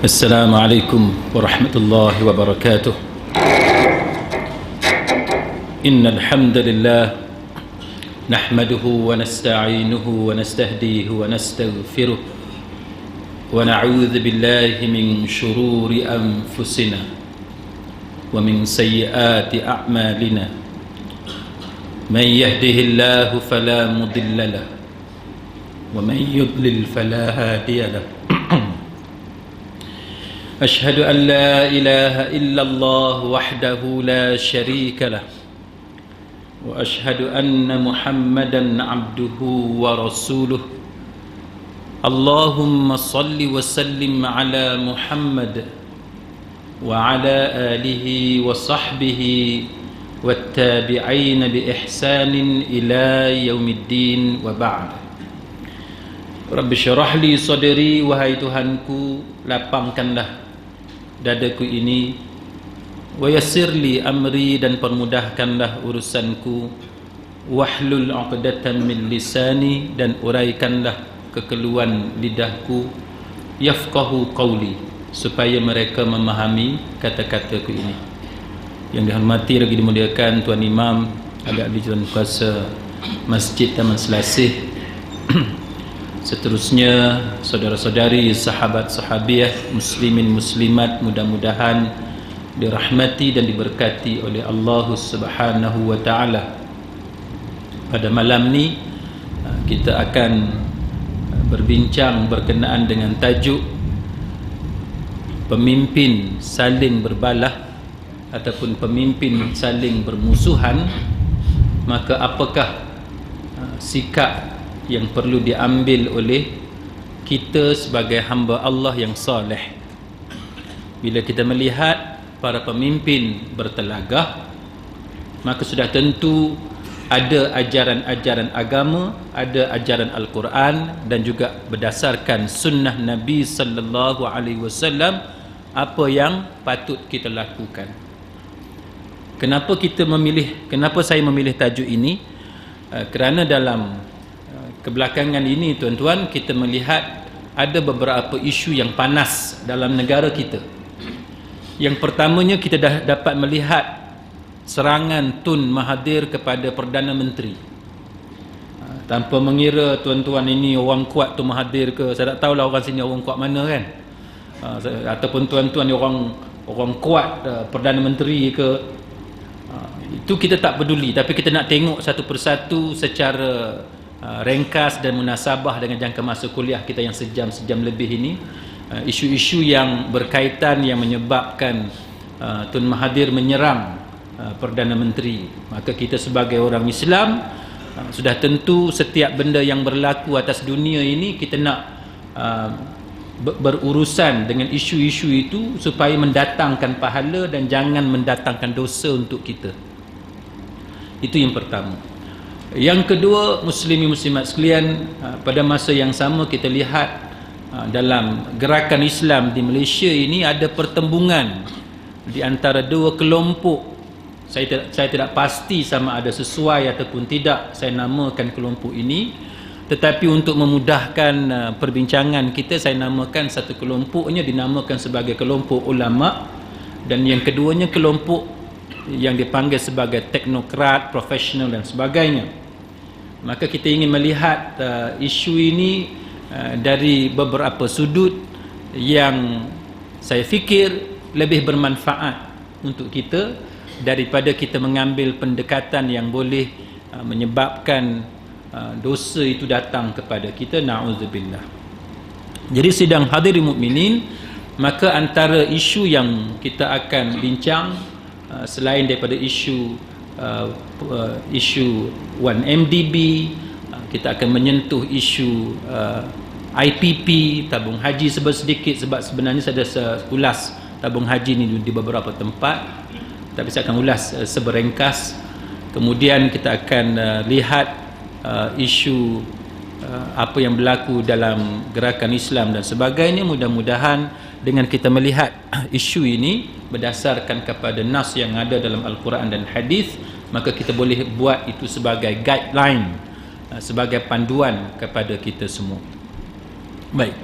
السلام عليكم ورحمة الله وبركاته. إن الحمد لله نحمده ونستعينه ونستهديه ونستغفره ونعوذ بالله من شرور أنفسنا ومن سيئات أعمالنا. من يهده الله فلا مضل له ومن يضلل فلا هادي له. أشهد أن لا إله إلا الله وحده لا شريك له وأشهد أن محمدا عبده ورسوله. اللهم صل وسلم على محمد وعلى آله وصحبه والتابعين بإحسان إلى يوم الدين وبعد. Rabbi syarah li sadri, wahai Tuhanku, lapangkanlah dadaku ini, wa yassir li amri, dan permudahkanlah urusanku, wahlul 'uqdatam min lisani, dan uraikanlah kekeluhan lidahku, yafqahu qawli, supaya mereka memahami kata-kataku ini. Yang dihormati lagi dimuliakan Tuan Imam, agak Tuan Kuasa Masjid Taman Selasih, seterusnya saudara-saudari, sahabat-sahabiah, muslimin muslimat, mudah-mudahan dirahmati dan diberkati oleh Allah Subhanahu wa taala. Pada malam ni kita akan berbincang berkenaan dengan tajuk pemimpin saling berbalah ataupun pemimpin saling bermusuhan. Maka apakah sikap yang perlu diambil oleh kita sebagai hamba Allah yang soleh bila kita melihat para pemimpin bertelagah? Maka sudah tentu ada ajaran-ajaran agama, ada ajaran Al-Quran, dan juga berdasarkan sunnah Nabi sallallahu alaihi wasallam apa yang patut kita lakukan. Kenapa saya memilih tajuk ini? Kerana dalam kebelakangan ini, tuan-tuan, kita melihat ada beberapa isu yang panas dalam negara kita. Yang pertamanya, kita dah dapat melihat serangan Tun Mahathir kepada Perdana Menteri. Tanpa mengira tuan-tuan ini orang kuat Tun Mahathir ke, saya tak tahulah orang sini orang kuat mana kan, ataupun tuan-tuan ni orang kuat Perdana Menteri ke. Itu kita tak peduli, tapi kita nak tengok satu persatu secara ringkas dan munasabah dengan jangka masa kuliah kita yang sejam lebih ini. Isu-isu yang berkaitan yang menyebabkan Tun Mahathir menyerang Perdana Menteri. Maka kita sebagai orang Islam sudah tentu setiap benda yang berlaku atas dunia ini kita nak berurusan dengan isu-isu itu supaya mendatangkan pahala dan jangan mendatangkan dosa untuk kita. Itu yang pertama. Yang kedua, muslimi muslimat sekalian, pada masa yang sama kita lihat dalam gerakan Islam di Malaysia ini ada pertembungan di antara dua kelompok. Saya tidak pasti sama ada sesuai ataupun tidak saya namakan kelompok ini, tetapi untuk memudahkan perbincangan kita, saya namakan satu kelompoknya dinamakan sebagai kelompok ulama, dan yang keduanya kelompok yang dipanggil sebagai teknokrat, profesional dan sebagainya. Maka kita ingin melihat isu ini dari beberapa sudut yang saya fikir lebih bermanfaat untuk kita daripada kita mengambil pendekatan yang boleh menyebabkan dosa itu datang kepada kita, na'udzubillah. Jadi sidang hadirin mukminin, maka antara isu yang kita akan bincang selain daripada isu 1MDB, kita akan menyentuh isu IPP, tabung haji sedikit, sebab sebenarnya saya dah ulas tabung haji ni di beberapa tempat, tapi saya akan ulas seberengkas. Kemudian kita akan lihat isu apa yang berlaku dalam gerakan Islam dan sebagainya. Mudah-mudahan dengan kita melihat isu ini berdasarkan kepada nas yang ada dalam Al-Quran dan hadis, maka kita boleh buat itu sebagai guideline, sebagai panduan kepada kita semua. Baik.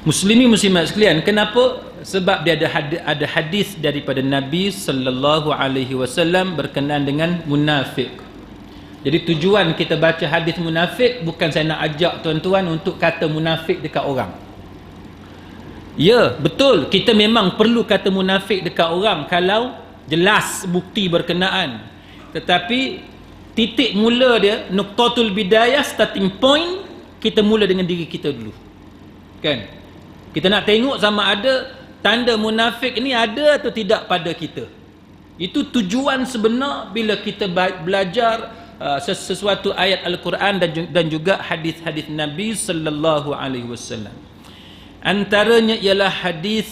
Muslimin muslimat sekalian, kenapa? Sebab dia ada hadis daripada Nabi sallallahu alaihi wasallam berkenaan dengan munafik. Jadi tujuan kita baca hadis munafik bukan saya nak ajak tuan-tuan untuk kata munafik dekat orang. Ya, betul, kita memang perlu kata munafik dekat orang kalau jelas bukti berkenaan. Tetapi titik mula dia, nuqtatul bidayah, starting point, kita mula dengan diri kita dulu. Kan? Kita nak tengok sama ada tanda munafik ni ada atau tidak pada kita. Itu tujuan sebenar bila kita belajar sesuatu ayat Al-Quran dan juga hadis-hadis Nabi sallallahu alaihi wasallam. Antaranya ialah hadis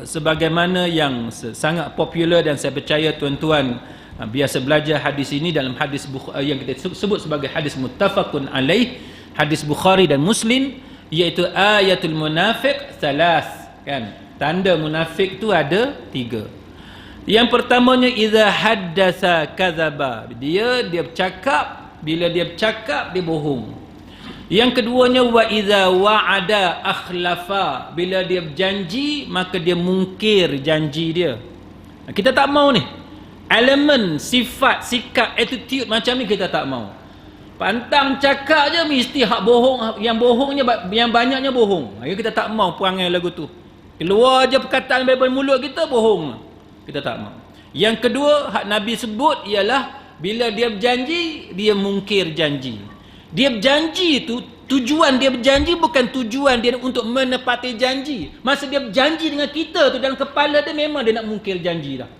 sebagaimana yang sangat popular dan saya percaya tuan-tuan biasa belajar hadis ini dalam hadis yang kita sebut sebagai hadis muttafaqun alaih, hadis Bukhari dan Muslim, iaitu ayatul munafiq salas, kan? Tanda munafik tu ada 3. Yang pertamanya idza haddatsa kadzaba. Dia bercakap, bila dia bercakap dia bohong. Yang keduanya wa idza wa'ada akhlafa. Bila dia berjanji maka dia mungkir janji dia. Kita tak mau ni. Elemen, sifat, sikap, attitude macam ni kita tak mau. Pantang cakap je mesti hak bohong, yang bohongnya yang banyaknya bohong. Kita tak mau perangai lagu tu. Keluar je perkataan daripada mulut kita bohong. Kita tak mau. Yang kedua hak Nabi sebut ialah bila dia berjanji dia mungkir janji. Dia berjanji itu, tujuan dia berjanji bukan tujuan dia untuk menepati janji. Masa dia berjanji dengan kita tu dalam kepala dia memang dia nak mungkir janji dah.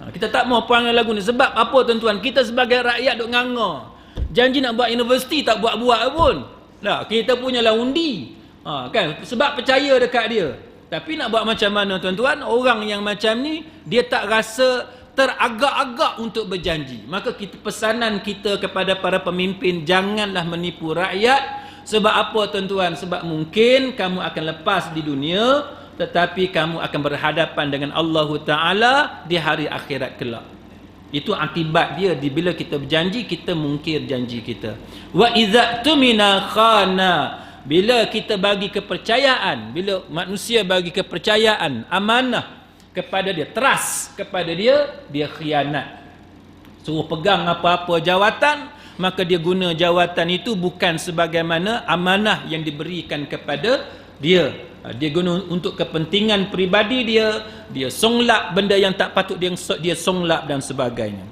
Kita tak mau perangai lagu ni. Sebab apa tuan-tuan? Kita sebagai rakyat duk nganga. Janji nak buat universiti tak buat-buat pun. Nah, kita punyalah undi. Kan? Sebab percaya dekat dia. Tapi nak buat macam mana tuan-tuan? Orang yang macam ni dia tak rasa teragak-agak untuk berjanji. Maka pesanan kita kepada para pemimpin, janganlah menipu rakyat. Sebab apa tuan-tuan? Sebab mungkin kamu akan lepas di dunia, tetapi kamu akan berhadapan dengan Allah Ta'ala di hari akhirat kelak. Itu akibat dia bila kita berjanji, kita mungkir janji kita. Wa idza tumina khana. Bila kita bagi kepercayaan, bila manusia bagi kepercayaan, amanah kepada dia, trust kepada dia, dia khianat. Suruh pegang apa-apa jawatan, maka dia guna jawatan itu bukan sebagaimana amanah yang diberikan kepada dia. Dia guna untuk kepentingan peribadi dia, dia songlap benda yang tak patut dia songlap dan sebagainya.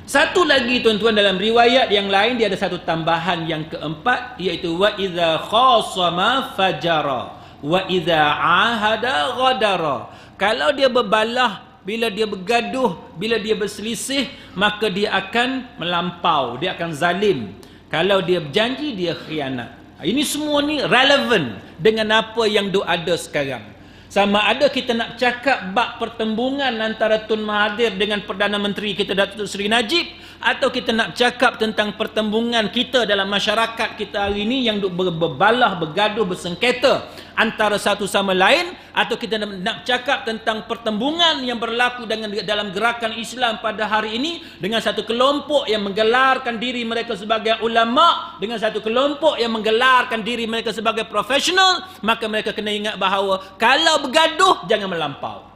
Satu lagi tuan-tuan, dalam riwayat yang lain dia ada satu tambahan yang keempat, iaitu wa idza khasama fajara wa idza ahada ghadara. Kalau dia berbalah, bila dia bergaduh, bila dia berselisih, maka dia akan melampau, dia akan zalim. Kalau dia berjanji, dia khianat. Ini semua ni relevan dengan apa yang ada sekarang. Sama ada kita nak cakap bab pertembungan antara Tun Mahathir dengan Perdana Menteri kita Datuk Seri Najib, atau kita nak cakap tentang pertembungan kita dalam masyarakat kita hari ini yang berbalah, bergaduh, bersengketa antara satu sama lain, atau kita nak cakap tentang pertembungan yang berlaku dalam gerakan Islam pada hari ini dengan satu kelompok yang menggelarkan diri mereka sebagai ulama, dengan satu kelompok yang menggelarkan diri mereka sebagai profesional, maka mereka kena ingat bahawa kalau bergaduh jangan melampau.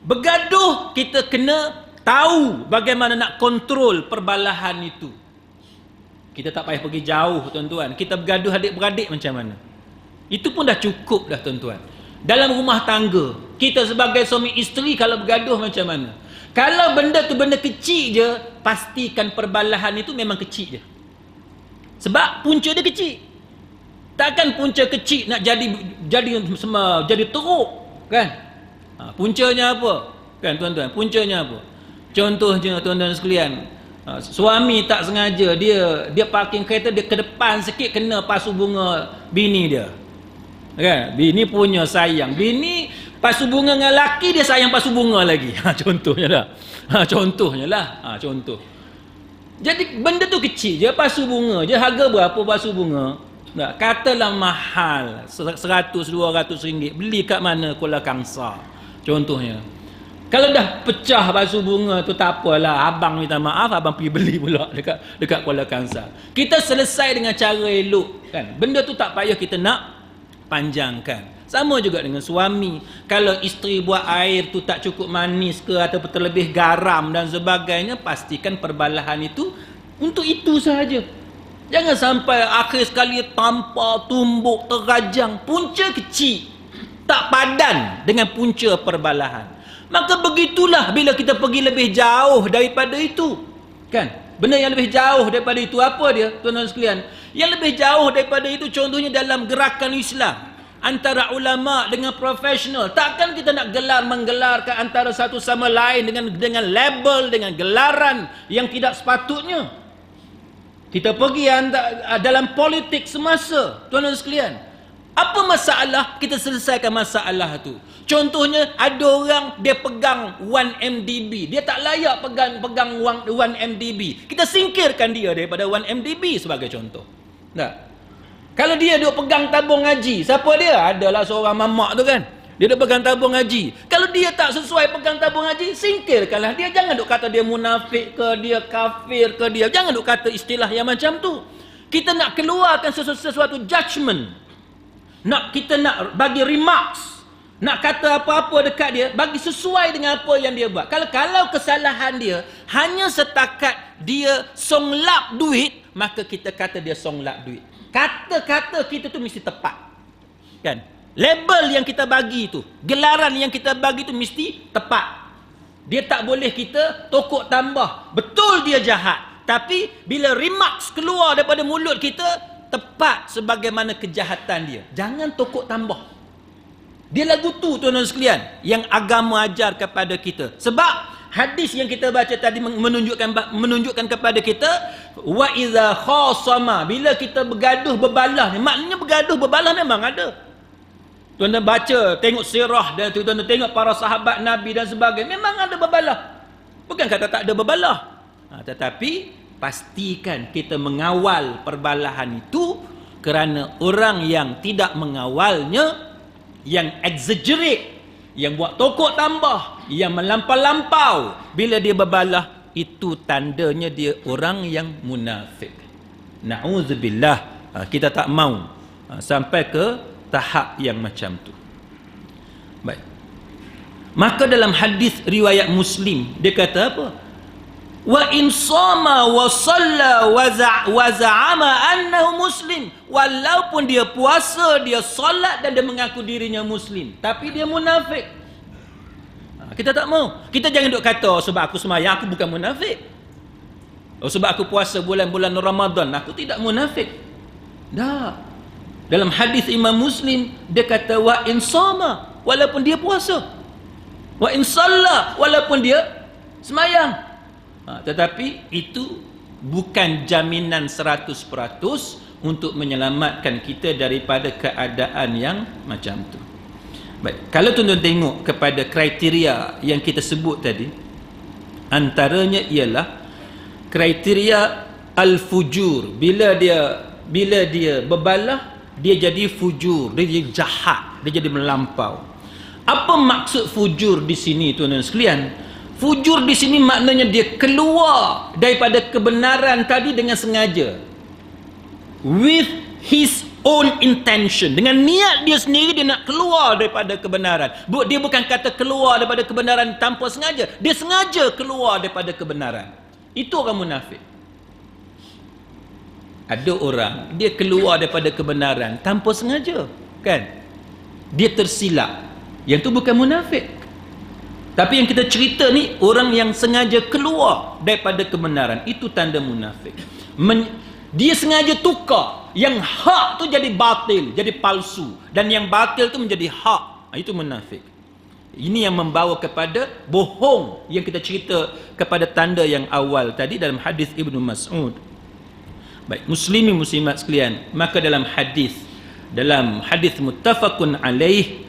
Bergaduh kita kena tahu bagaimana nak kontrol perbalahan itu. Kita tak payah pergi jauh tuan-tuan. Kita bergaduh adik-beradik macam mana? Itu pun dah cukup dah tuan-tuan. Dalam rumah tangga, kita sebagai suami isteri kalau bergaduh macam mana? Kalau benda tu benda kecil je, pastikan perbalahan itu memang kecil je. Sebab punca dia kecil. Takkan punca kecil nak jadi teruk, kan? Puncanya apa? Kan tuan-tuan, puncanya apa? Contohnya tuan-tuan sekalian, suami tak sengaja dia parking kereta dia ke depan sikit, kena pasu bunga bini dia. Kan? Bini punya sayang. Bini pasu bunga dengan laki, dia sayang pasu bunga lagi. Contohnya lah. Contohnya lah. Contoh. Jadi benda tu kecil je, pasu bunga je. Harga berapa pasu bunga? Katalah mahal, 100-200 ringgit. Beli kat mana? Kuala Kangsar. Contohnya. Kalau dah pecah basuh bunga tu tak apalah, abang minta maaf, abang pergi beli pula dekat Kuala Kangsar. Kita selesai dengan cara elok kan. Benda tu tak payah kita nak panjangkan. Sama juga dengan suami. Kalau isteri buat air tu tak cukup manis ke ataupun terlebih garam dan sebagainya, pastikan perbalahan itu untuk itu sahaja. Jangan sampai akhir sekali tampar, tumbuk, terajang, punca kecil, tak padan dengan punca perbalahan. Maka begitulah bila kita pergi lebih jauh daripada itu, kan? Benda yang lebih jauh daripada itu apa dia, tuan-tuan sekalian? Yang lebih jauh daripada itu contohnya dalam gerakan Islam antara ulama dengan profesional. Takkan kita nak menggelarkan antara satu sama lain dengan label, dengan gelaran yang tidak sepatutnya. Kita pergi dalam politik semasa, tuan-tuan sekalian. Apa masalah? Kita selesaikan masalah tu. Contohnya ada orang dia pegang 1MDB. Dia tak layak pegang 1MDB. Kita singkirkan dia daripada 1MDB sebagai contoh. Tak? Kalau dia duk pegang tabung haji, siapa dia? Adalah seorang mamak tu kan. Dia duk pegang tabung haji. Kalau dia tak sesuai pegang tabung haji, singkirkanlah dia. Jangan duk kata dia munafik ke, dia kafir ke dia. Jangan duk kata istilah yang macam tu. Kita nak keluarkan sesuatu judgement. Kita nak bagi remarks. Nak kata apa-apa dekat dia, bagi sesuai dengan apa yang dia buat. Kalau kesalahan dia hanya setakat dia songlap duit, maka kita kata dia songlap duit. Kata-kata kita tu mesti tepat. Kan? Label yang kita bagi tu, gelaran yang kita bagi tu mesti tepat. Dia tak boleh kita tokok tambah. Betul dia jahat, tapi bila remarks keluar daripada mulut kita tepat sebagaimana kejahatan dia. Jangan tokok tambah. Dia lagu tu tuan-tuan sekalian yang agama ajar kepada kita. Sebab hadis yang kita baca tadi menunjukkan kepada kita wa iza khasama, bila kita bergaduh berbalah ni, maknanya bergaduh berbalah memang ada. Tuan-tuan baca, tengok sirah dan tuan-tuan tengok para sahabat Nabi dan sebagainya, memang ada berbalah. Bukan kata tak ada berbalah. Tetapi pastikan kita mengawal perbalahan itu, kerana orang yang tidak mengawalnya, yang exaggerate, yang buat tokok tambah, yang melampau-lampau bila dia berbalah, itu tandanya dia orang yang munafik. Na'udzubillah. Kita tak mau sampai ke tahap yang macam tu. Baik. Maka dalam hadis riwayat Muslim dia kata apa? Wa in sama wa salla wa za'ama annahu muslim. Walaupun dia puasa, dia solat dan dia mengaku dirinya muslim, tapi dia munafik. Kita tak mau. Kita jangan duk kata sebab aku sembahyang aku bukan munafik. Sebab aku puasa bulan-bulan Ramadan aku tidak munafik. Dah. Dalam hadis Imam Muslim dia kata wa in sama, walaupun dia puasa. Wa in salla, walaupun dia sembahyang. Tetapi itu bukan jaminan 100% untuk menyelamatkan kita daripada keadaan yang macam tu. Baik, kalau tuan-tuan tengok kepada kriteria yang kita sebut tadi, antaranya ialah kriteria al-fujur. Bila dia berbalah, dia jadi fujur, dia jadi jahat, dia jadi melampau. Apa maksud fujur di sini tuan-tuan sekalian? Fujur di sini maknanya dia keluar daripada kebenaran tadi dengan sengaja. With his own intention. Dengan niat dia sendiri dia nak keluar daripada kebenaran. Dia bukan kata keluar daripada kebenaran tanpa sengaja. Dia sengaja keluar daripada kebenaran. Itu orang munafik. Ada orang dia keluar daripada kebenaran tanpa sengaja, kan? Dia tersilap. Yang tu bukan munafik. Tapi yang kita cerita ni orang yang sengaja keluar daripada kebenaran, itu tanda munafik. Dia sengaja tukar yang hak tu jadi batil, jadi palsu, dan yang batil tu menjadi hak. Itu munafik. Ini yang membawa kepada bohong yang kita cerita kepada tanda yang awal tadi dalam hadis Ibnu Mas'ud. Baik, muslimin muslimat sekalian, maka dalam hadis muttafaqun alaih,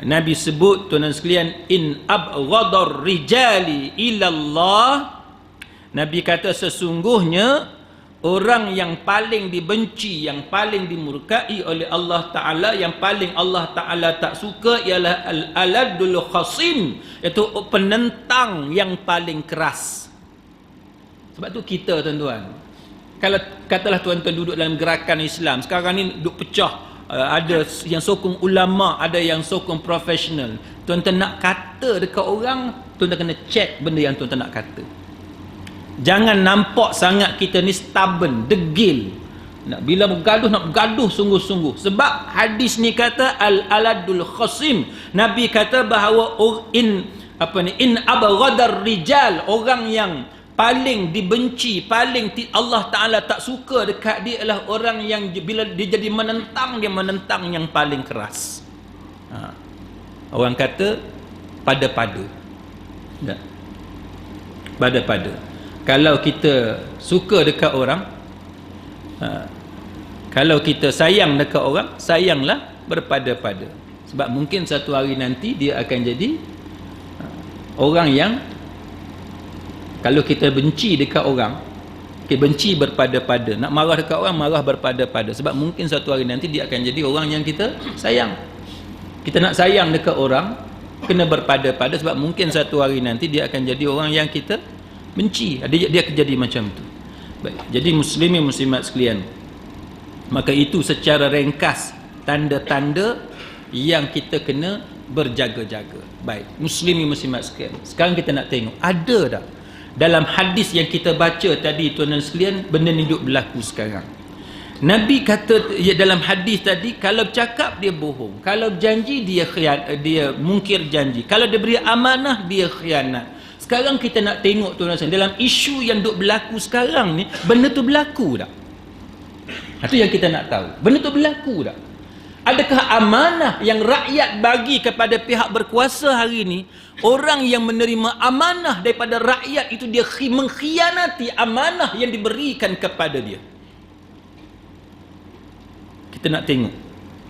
Nabi sebut tuan-tuan sekalian, in abghadar rijali ila Allah, Nabi kata sesungguhnya orang yang paling dibenci, yang paling dimurkai oleh Allah Ta'ala, yang paling Allah Ta'ala tak suka ialah al-aladul khasim, iaitu penentang yang paling keras. Sebab tu kita tuan-tuan, kalau katalah tuan-tuan duduk dalam gerakan Islam sekarang ni duduk pecah, ada yang sokong ulama, ada yang sokong profesional. Tuan-tuan nak kata dekat orang, tuan-tuan kena check benda yang tuan-tuan nak kata. Jangan nampak sangat kita ni stubborn, degil. Bila bergaduh, nak bergaduh sungguh-sungguh. Sebab hadis ni kata al-aladul khasim. Nabi kata bahawa in abghadar rijal, orang yang paling dibenci, paling Allah Ta'ala tak suka dekat dia adalah orang yang bila dia jadi menentang, dia menentang yang paling keras. Orang kata pada-pada. Pada-pada. Kalau kita suka dekat orang, kalau kita sayang dekat orang, sayanglah berpada-pada. Sebab mungkin satu hari nanti dia akan jadi orang yang, kalau kita benci dekat orang, kita benci berpada-pada. Nak marah dekat orang, marah berpada-pada. Sebab mungkin satu hari nanti dia akan jadi orang yang kita sayang. Kita nak sayang dekat orang, kena berpada-pada. Sebab mungkin satu hari nanti dia akan jadi orang yang kita benci. Dia akan jadi macam tu. Baik. Jadi muslimin muslimat sekalian, maka itu secara ringkas tanda-tanda yang kita kena berjaga-jaga. Baik, muslimin muslimat sekalian, sekarang kita nak tengok ada tak dalam hadis yang kita baca tadi tuan-tuan sekalian, benda ni duk berlaku sekarang. Nabi kata dalam hadis tadi, kalau bercakap dia bohong, kalau berjanji dia mungkir janji, kalau dia beri amanah dia khianat. Sekarang kita nak tengok tuan-tuan sekalian, dalam isu yang duk berlaku sekarang ni, benda tu berlaku tak? Itu yang kita nak tahu, benda tu berlaku tak? Adakah amanah yang rakyat bagi kepada pihak berkuasa hari ini, orang yang menerima amanah daripada rakyat itu dia mengkhianati amanah yang diberikan kepada dia? Kita nak tengok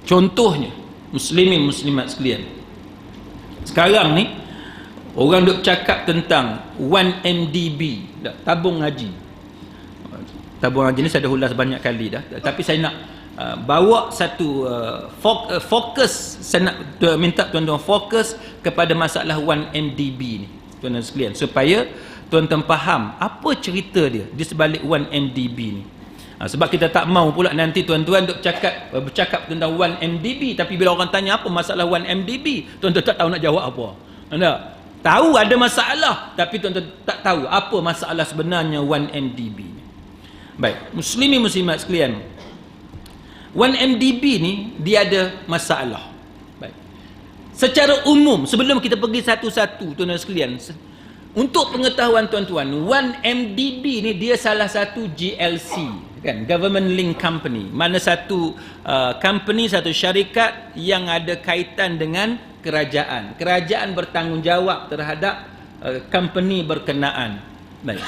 contohnya, muslimin muslimat sekalian. Sekarang ni orang duk cakap tentang 1MDB, tabung haji. Tabung haji ni saya dah ulas banyak kali dah, tapi saya nak bawa satu fokus. Saya nak minta tuan-tuan fokus kepada masalah 1MDB ni tuan-tuan sekalian, supaya tuan-tuan faham apa cerita dia di sebalik 1MDB ni. Sebab kita tak mau pula nanti tuan-tuan duk bercakap tentang 1MDB, tapi bila orang tanya apa masalah 1MDB, tuan-tuan tak tahu nak jawab apa. Anda tahu ada masalah, tapi tuan-tuan tak tahu apa masalah sebenarnya 1MDB ni. Baik, muslimin muslimat sekalian, 1MDB ni dia ada masalah. Baik. Secara umum, sebelum kita pergi satu-satu tuan-tuan sekalian, untuk pengetahuan tuan-tuan, 1MDB ni dia salah satu GLC, kan, Government Link Company. Mana satu company, satu syarikat yang ada kaitan dengan kerajaan. Kerajaan bertanggungjawab terhadap company berkenaan. Baik.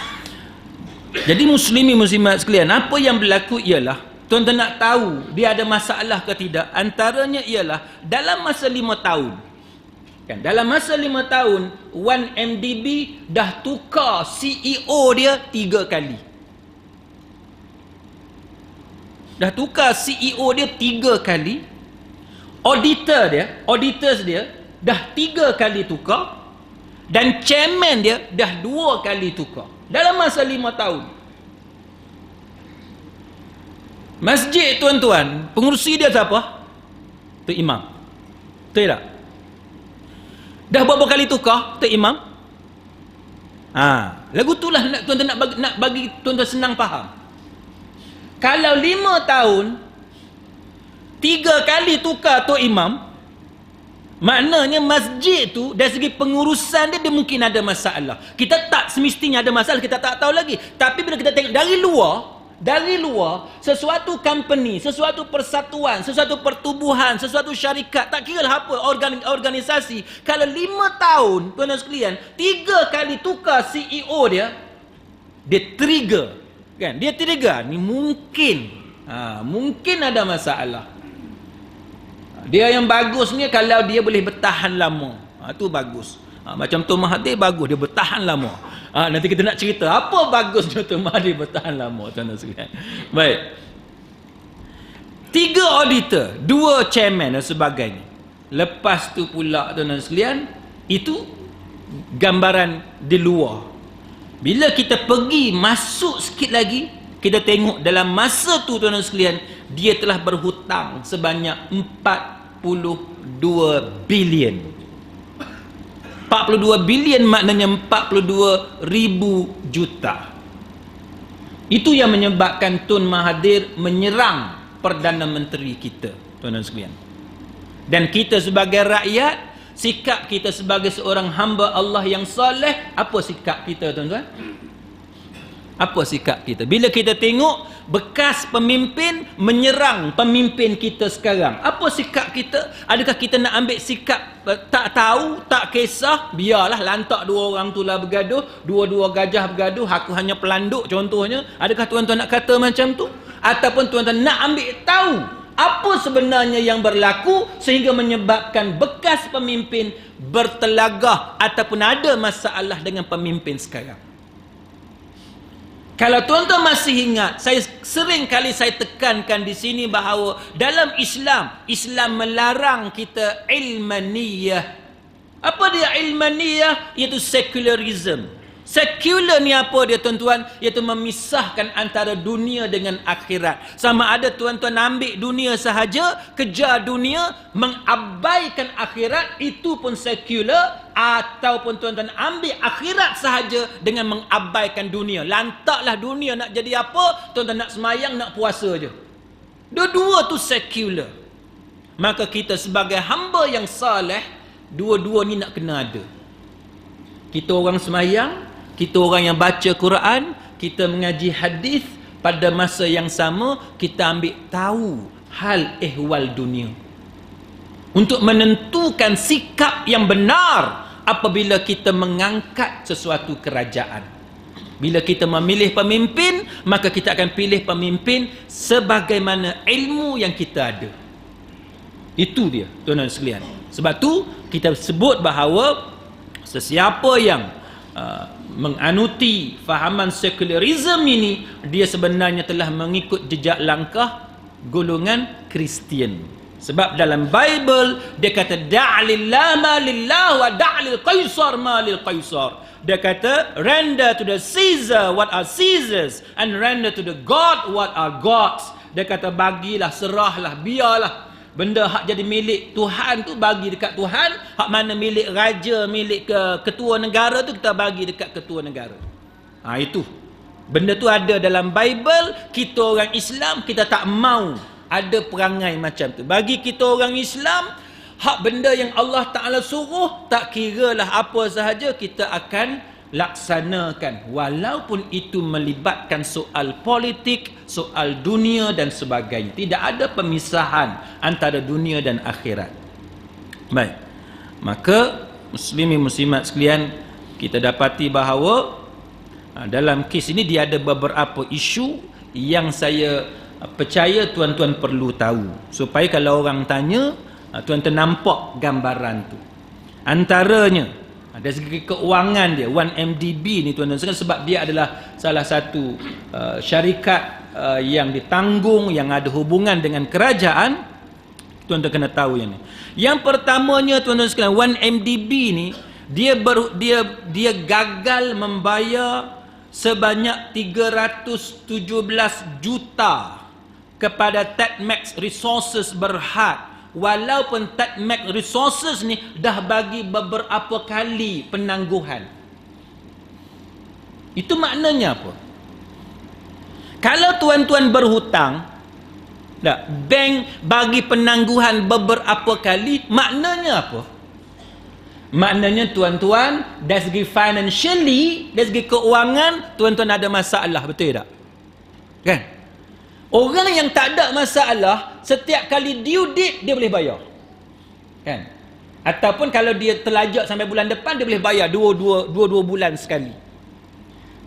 Jadi muslimin muslimat sekalian, apa yang berlaku ialah, tuan-tuan nak tahu dia ada masalah ke tidak, antaranya ialah dalam masa 5 tahun, kan, dalam masa 5 tahun 1MDB dah tukar CEO dia 3 kali. Dah tukar CEO dia 3 kali. Auditors dia dah 3 kali tukar, dan chairman dia dah 2 kali tukar dalam masa 5 tahun. Masjid tuan-tuan, pengurusi dia siapa? Tu imam. Betul tak? Dah berapa kali tukar tu imam? Lagu itulah tuan-tuan nak bagi tuan-tuan senang faham. Kalau 5 tahun 3 kali tukar tu imam, maknanya masjid tu dari segi pengurusan dia mungkin ada masalah. Kita tak semestinya ada masalah, kita tak tahu lagi. Tapi bila kita tengok dari luar, sesuatu company, sesuatu persatuan, sesuatu pertubuhan, sesuatu syarikat, tak kira lah apa organisasi, kalau 5 tahun tuan-tuan sekalian 3 kali tukar CEO dia trigger, kan? Dia trigger ni mungkin ada masalah. Dia yang bagus ni kalau dia boleh bertahan lama, tu bagus. Macam Tuan Mahathir bagus, dia bertahan lama. Nanti kita nak cerita apa bagus Dr. Mahathir bertahan lama, tuan-tuan sekalian. Baik. 3 auditor, 2 chairman dan sebagainya. Lepas tu pula tuan-tuan sekalian, itu gambaran di luar. Bila kita pergi masuk sikit lagi, kita tengok dalam masa tu tuan-tuan sekalian, dia telah berhutang sebanyak 42 bilion. 42 bilion maknanya 42 ribu juta. Itu yang menyebabkan Tun Mahathir menyerang Perdana Menteri kita, tuan-tuan sekalian. Dan kita sebagai rakyat, sikap kita sebagai seorang hamba Allah yang soleh, apa sikap kita, tuan-tuan? Apa sikap kita? Bila kita tengok bekas pemimpin menyerang pemimpin kita sekarang, apa sikap kita? Adakah kita nak ambil sikap tak tahu, tak kisah, biarlah lantak 2 orang tu lah bergaduh, 2 gajah bergaduh, aku hanya pelanduk contohnya? Adakah tuan-tuan nak kata macam tu? Ataupun tuan-tuan nak ambil tahu apa sebenarnya yang berlaku sehingga menyebabkan bekas pemimpin bertelagah ataupun ada masalah dengan pemimpin sekarang? Kalau tuan-tuan masih ingat, saya sering kali saya tekankan di sini bahawa dalam Islam, Islam melarang kita ilmaniyah. Apa dia ilmaniyah? Iaitu secularism. Sekular ni apa dia, tuan-tuan? Iaitu memisahkan antara dunia dengan akhirat. Sama ada tuan-tuan ambil dunia sahaja, kejar dunia, mengabaikan akhirat, itu pun sekular. Ataupun tuan-tuan ambil akhirat sahaja dengan mengabaikan dunia. Lantaklah dunia nak jadi apa? Tuan-tuan nak semayang, nak puasa je. Dua-dua tu sekular. Maka kita sebagai hamba yang saleh, dua-dua ni nak kena ada. Kita orang semayang, kita orang yang baca Quran, kita mengaji hadis, pada masa yang sama kita ambil tahu hal ehwal dunia untuk menentukan sikap yang benar apabila kita mengangkat sesuatu kerajaan. Bila kita memilih pemimpin, maka kita akan pilih pemimpin sebagaimana ilmu yang kita ada. Itu dia, tuan-tuan sekalian. Sebab tu kita sebut bahawa sesiapa yang menganuti fahaman sekularisme ini, dia sebenarnya telah mengikut jejak langkah golongan Kristian. Sebab dalam Bible dia kata da'lillah ma lillah wa da'lil qaisar ma lil qaisar. Dia kata render to the Caesar what are Caesars and render to the God what are gods. Dia kata bagilah, serahlah, biarlah benda hak jadi milik Tuhan tu bagi dekat Tuhan, hak mana milik raja, milik ketua negara tu kita bagi dekat ketua negara. Itu benda tu ada dalam Bible. Kita orang Islam, kita tak mau ada perangai macam tu. Bagi kita orang Islam, hak benda yang Allah Ta'ala suruh, tak kiralah apa sahaja kita akan laksanakan, walaupun itu melibatkan soal politik, soal dunia dan sebagainya. Tidak ada pemisahan antara dunia dan akhirat. Baik, maka muslimin muslimat sekalian, kita dapati bahawa dalam kes ini dia ada beberapa isu yang saya percaya tuan-tuan perlu tahu, supaya kalau orang tanya, tuan-tuan nampak gambaran tu. Antaranya dari segi keuangan dia, 1MDB ni tuan-tuan sekalian, sebab dia adalah salah satu syarikat yang ditanggung, yang ada hubungan dengan kerajaan. Tuan-tuan kena tahu yang ni. Yang pertamanya tuan-tuan sekalian, 1MDB ni dia gagal membayar sebanyak 317 juta kepada Tatmax Resources Berhad. Walaupun Tatmax Resources ni dah bagi beberapa kali penangguhan. Itu maknanya apa? Kalau tuan-tuan berhutang, bank bagi penangguhan beberapa kali, maknanya apa? Maknanya tuan-tuan dari segi financially, dari segi keuangan, tuan-tuan ada masalah, betul tak? Kan? Orang yang tak ada masalah, setiap kali due date dia boleh bayar. Kan? Ataupun kalau dia terlajak sampai bulan depan, dia boleh bayar dua bulan sekali.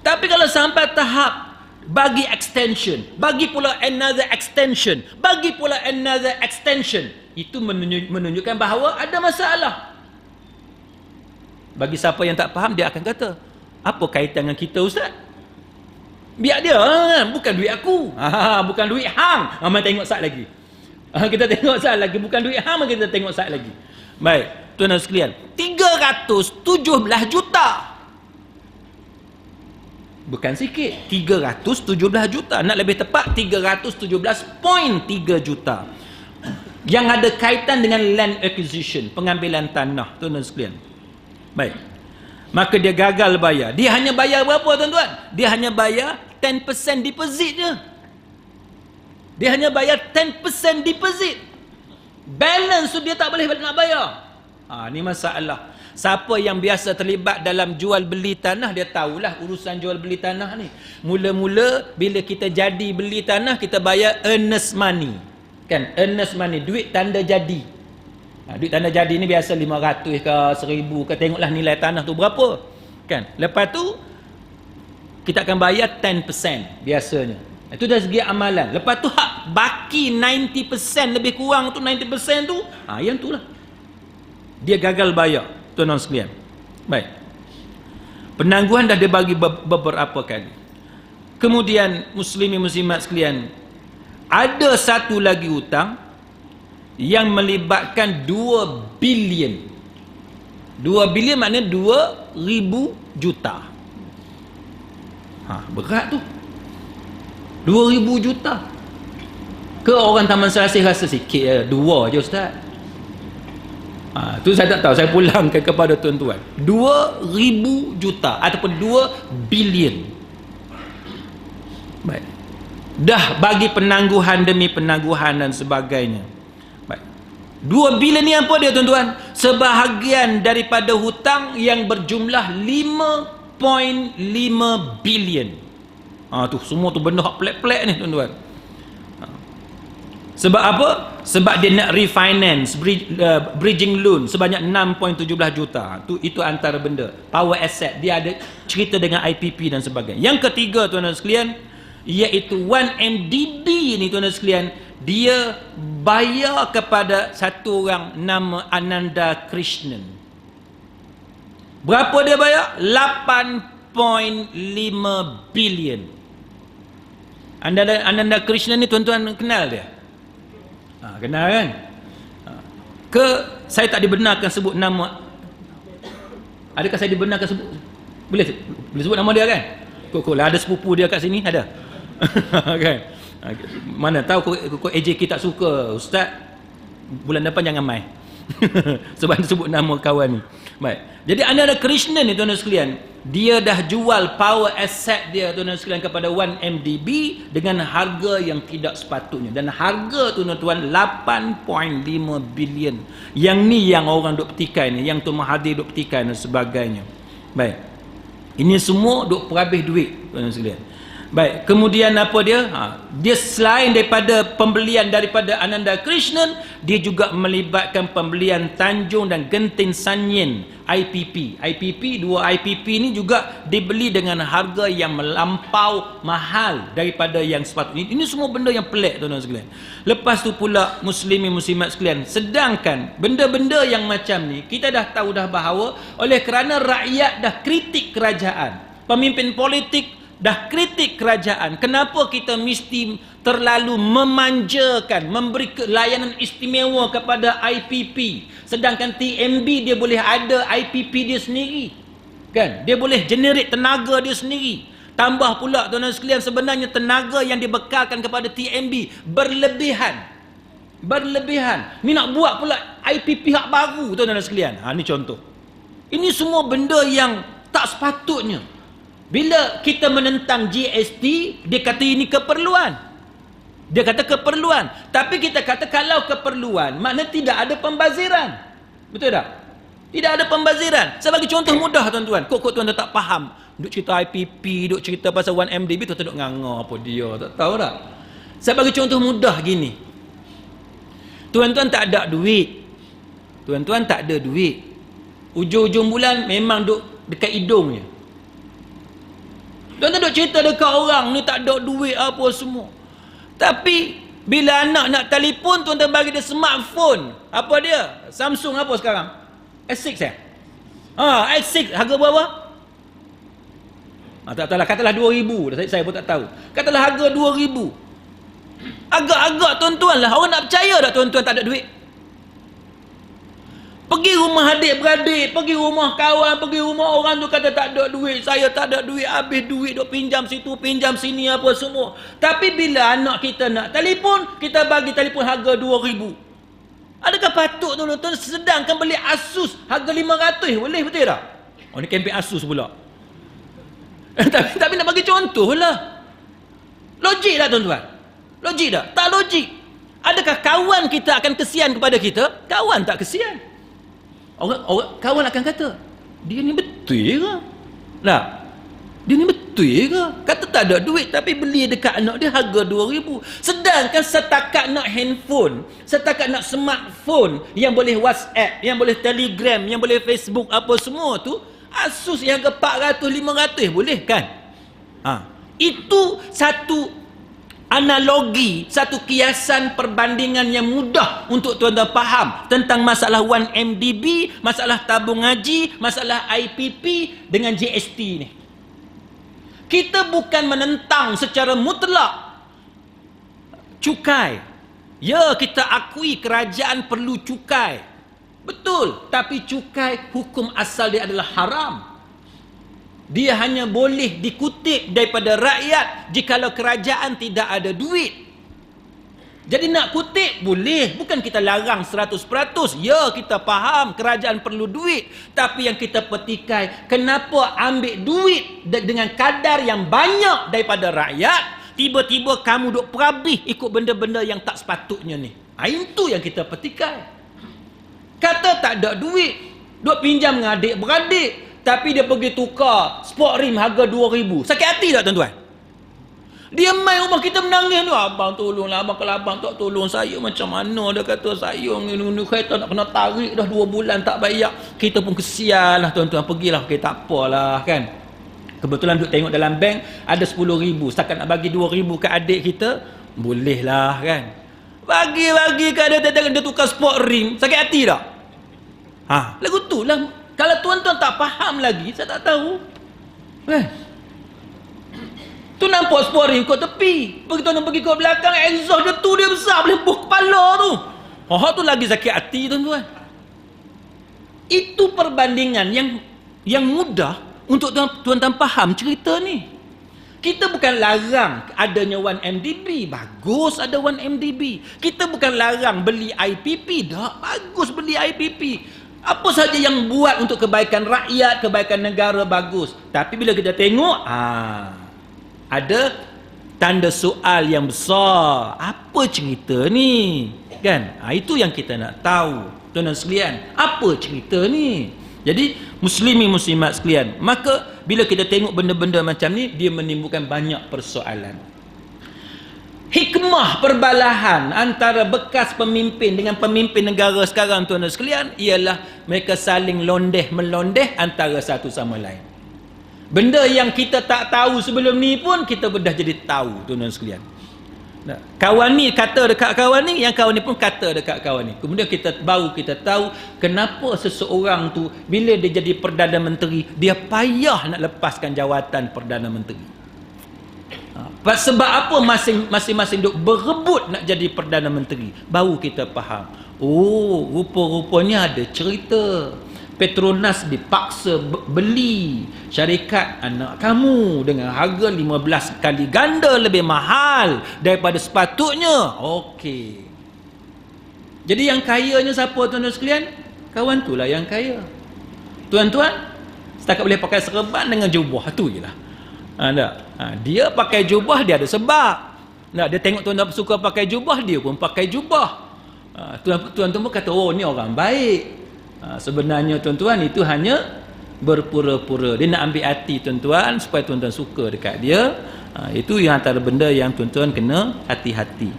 Tapi kalau sampai tahap bagi extension, bagi pula another extension, bagi pula another extension, itu menunjukkan bahawa ada masalah. Bagi siapa yang tak faham, dia akan kata, Apa kaitan dengan kita, Ustaz? Biar dia, bukan duit aku. Bukan duit hang. Mari tengok sat lagi. Kita tengok sat lagi. Bukan duit hang, kita tengok sat lagi. Baik, tuan-tuan sekalian. 317 juta. Bukan sikit. 317 juta. Nak lebih tepat, 317.3 juta. Yang ada kaitan dengan land acquisition, pengambilan tanah, tuan-tuan sekalian. Baik. Maka dia gagal bayar. Dia hanya bayar berapa, tuan-tuan? Dia hanya bayar 10% deposit je. Dia hanya bayar 10% deposit. Balance tu dia tak boleh nak bayar. Ni masalah. Siapa yang biasa terlibat dalam jual beli tanah, dia tahulah urusan jual beli tanah ni. Mula-mula bila kita jadi beli tanah, kita bayar earnest money. Kan? Earnest money, duit tanda jadi. Duit tanda jadi ni biasa 500 ke 1000 ke, tengoklah nilai tanah tu berapa. Kan? Lepas tu kita akan bayar 10% biasanya. Itu dari segi amalan. Lepas tu hak baki 90% lebih kurang tu, 90% tu, yang tu lah. Dia gagal bayar, tuan-tuan sekalian. Baik. Penangguhan dah dibagi beberapa kali. Kemudian muslimin muslimat sekalian, ada satu lagi hutang yang melibatkan 2 bilion. 2 bilion maknanya 2,000 juta. Berat tu. 2,000 juta. Ke orang Taman Serasih rasa sikit je, 2 je Ustaz. Tu saya tak tahu, saya pulangkan kepada tuan-tuan. 2,000 juta ataupun 2 bilion. Baik. Dah bagi penangguhan demi penangguhan dan sebagainya. Baik. 2 bilion ni apa dia, tuan-tuan? Sebahagian daripada hutang yang berjumlah 5.5 bilion. Tu semua tu benda hak pelik-pelik ni, tuan-tuan. Sebab apa? Sebab dia nak refinance bridging loan sebanyak 6.17 juta. Itu antara benda. Power asset. Dia ada cerita dengan IPP dan sebagainya. Yang ketiga, tuan-tuan sekalian, iaitu 1MDB ni, tuan-tuan sekalian, dia bayar kepada satu orang nama Ananda Krishnan. Berapa dia bayar? 8.5 bilion. Ananda Krishnan ni, tuan-tuan kenal dia? Kenal kan? Ke saya tak dibenarkan sebut nama? Adakah saya dibenarkan sebut? Boleh sebut nama dia kan? Kok lah ada sepupu dia kat sini, ada. Kan? Mana tahu kok AJK tak suka, Ustaz. Bulan depan jangan mai. Sebab dia sebut nama kawan ni. Baik. Jadi Ananda Krishnan ni, tuan-tuan sekalian, dia dah jual power asset dia, tuan-tuan sekalian, kepada 1MDB dengan harga yang tidak sepatutnya. Dan harga, tuan-tuan, 8.5 bilion. Yang ni yang orang duk petikai ni, yang Tuan Mahathir duk petikai dan sebagainya. Baik. Ini semua duk perhabis duit, tuan-tuan sekalian. Baik, kemudian apa dia? Dia selain daripada pembelian daripada Ananda Krishnan, dia juga melibatkan pembelian Tanjung dan Genting Sanyin IPP. Dua IPP ni juga dibeli dengan harga yang melampau mahal daripada yang sepatutnya. Ini semua benda yang pelik, tuan-tuan sekalian. Lepas tu pula muslimin muslimat sekalian, sedangkan benda-benda yang macam ni kita dah tahu dah bahawa oleh kerana rakyat dah kritik kerajaan, pemimpin politik dah kritik kerajaan, kenapa kita mesti terlalu memanjakan, memberi layanan istimewa kepada IPP, sedangkan TMB dia boleh ada IPP dia sendiri, kan? Dia boleh generate tenaga dia sendiri. Tambah pula, tuan-tuan sekalian, sebenarnya tenaga yang dibekalkan kepada TMB berlebihan. Ni nak buat pula IPP hak baru, tuan-tuan sekalian. Ni contoh. Ini semua benda yang tak sepatutnya. Bila kita menentang GST, dia kata ini keperluan. Dia kata keperluan. Tapi kita kata kalau keperluan, maknanya tidak ada pembaziran. Betul tak? Tidak ada pembaziran. Saya bagi contoh mudah, tuan-tuan. Kok tuan-tuan tak faham. Duk cerita IPP, duk cerita pasal 1MDB, tuan-tuan duk nganga apa dia. Tak tahu tak? Saya bagi contoh mudah gini. Tuan-tuan tak ada duit. Tuan-tuan tak ada duit. Ujung-ujung bulan memang duk dekat hidungnya. Tuan-tuan duk cerita dekat orang ni tak ada duit apa semua. Tapi bila anak nak telefon, tuan-tuan bagi dia smartphone. Apa dia? Samsung apa sekarang? S6 S6 harga berapa? Tak tahulah, katalah 2,000, saya pun tak tahu. Katalah harga 2,000. Agak-agak tuan-tuan lah, orang nak percaya tak tuan-tuan tak ada duit? Pergi rumah adik-beradik, pergi rumah kawan, pergi rumah orang tu kata tak ada duit, saya tak ada duit, habis duit duk pinjam situ, pinjam sini apa semua. Tapi bila anak kita nak telefon, kita bagi telefon harga 2,000. Adakah patut tuan-tuan, sedangkan beli Asus harga 500, boleh betul tak? Oh ni kempen Asus pula. tapi nak bagi contoh lah. Logik tak tuan-tuan? Logik tak? Tak logik. Adakah kawan kita akan kesian kepada kita? Kawan tak kesian. Orang kawan akan kata, dia ni betul ke? Nah, dia ni betul ke? Kata tak ada duit tapi beli dekat anak dia harga 2,000. Sedangkan setakat nak handphone, setakat nak smartphone yang boleh WhatsApp, yang boleh Telegram, yang boleh Facebook apa semua tu, Asus yang harga 400, 500 boleh kan? Itu satu analogi, satu kiasan perbandingan yang mudah untuk tuan-tuan faham tentang masalah 1MDB, masalah tabung haji, masalah IPP dengan GST ni. Kita bukan menentang secara mutlak cukai. Ya, kita akui kerajaan perlu cukai. Betul, tapi cukai hukum asal dia adalah haram. Dia hanya boleh dikutip daripada rakyat jikalau kerajaan tidak ada duit. Jadi nak kutip boleh, bukan kita larang 100%. Ya, kita faham kerajaan perlu duit, tapi yang kita petikai, kenapa ambil duit dengan kadar yang banyak daripada rakyat, tiba-tiba kamu duk perabih ikut benda-benda yang tak sepatutnya ni. Itu yang kita petikai. Kata tak ada duit, duk pinjam dengan adik-beradik, tapi dia pergi tukar sport rim harga 2,000. Sakit hati tak tuan-tuan? Dia main rumah kita menangis tu, abang tolonglah, abang, kalau abang tak tolong saya macam mana? Dia kata saya ni kereta nak kena tarik dah 2 bulan tak bayar. Kita pun kesian lah tuan-tuan, pergilah, okay, tak apalah kan. Kebetulan duk tengok dalam bank ada 10,000, setakat nak bagi 2,000 ke adik kita, boleh lah kan. Bagi ke dia tukar sport rim, sakit hati tak? Lagu tu lah. Kalau tuan-tuan tak faham lagi, saya tak tahu. Tu nampak sport rim kat tepi. Tuan-tuan pergi kat belakang, exhaust dia tu dia besar, boleh buh kepala tu. Tu lagi sakit hati tuan-tuan. Itu perbandingan yang mudah untuk tuan-tuan faham cerita ni. Kita bukan larang adanya 1MDB. Bagus ada 1MDB. Kita bukan larang beli IPP. Tak bagus beli IPP. Apa saja yang buat untuk kebaikan rakyat, kebaikan negara, bagus. Tapi bila kita tengok, ada tanda soal yang besar. Apa cerita ni? Kan? Itu yang kita nak tahu. Tuan-tuan sekalian, apa cerita ni? Jadi, muslimin muslimat sekalian, maka bila kita tengok benda-benda macam ni, dia menimbulkan banyak persoalan. Hikmah perbalahan antara bekas pemimpin dengan pemimpin negara sekarang tuan-tuan sekalian ialah mereka saling londeh-melondeh antara satu sama lain. Benda yang kita tak tahu sebelum ni pun kita dah jadi tahu tuan-tuan sekalian. Kawan ni kata dekat kawan ni, yang kawan ni pun kata dekat kawan ni. Kemudian kita tahu kenapa seseorang tu bila dia jadi Perdana Menteri, dia payah nak lepaskan jawatan Perdana Menteri. Sebab apa masing-masing duk berebut nak jadi Perdana Menteri. Baru kita faham. Rupa-rupanya ada cerita. Petronas dipaksa beli syarikat anak kamu dengan harga 15 kali ganda lebih mahal daripada sepatutnya. Okey. Jadi yang kayanya siapa tuan-tuan sekalian? Kawan tu lah yang kaya. Tuan-tuan, setakat boleh pakai serban dengan jubah, tu je lah. Dia pakai jubah, dia ada sebab. Dia tengok tuan-tuan suka pakai jubah, dia pun pakai jubah. Tuan-tuan pun kata, ni orang baik. Sebenarnya tuan-tuan itu hanya berpura-pura. Dia nak ambil hati tuan-tuan supaya tuan-tuan suka dekat dia. Itu yang antara benda yang tuan-tuan kena hati-hati.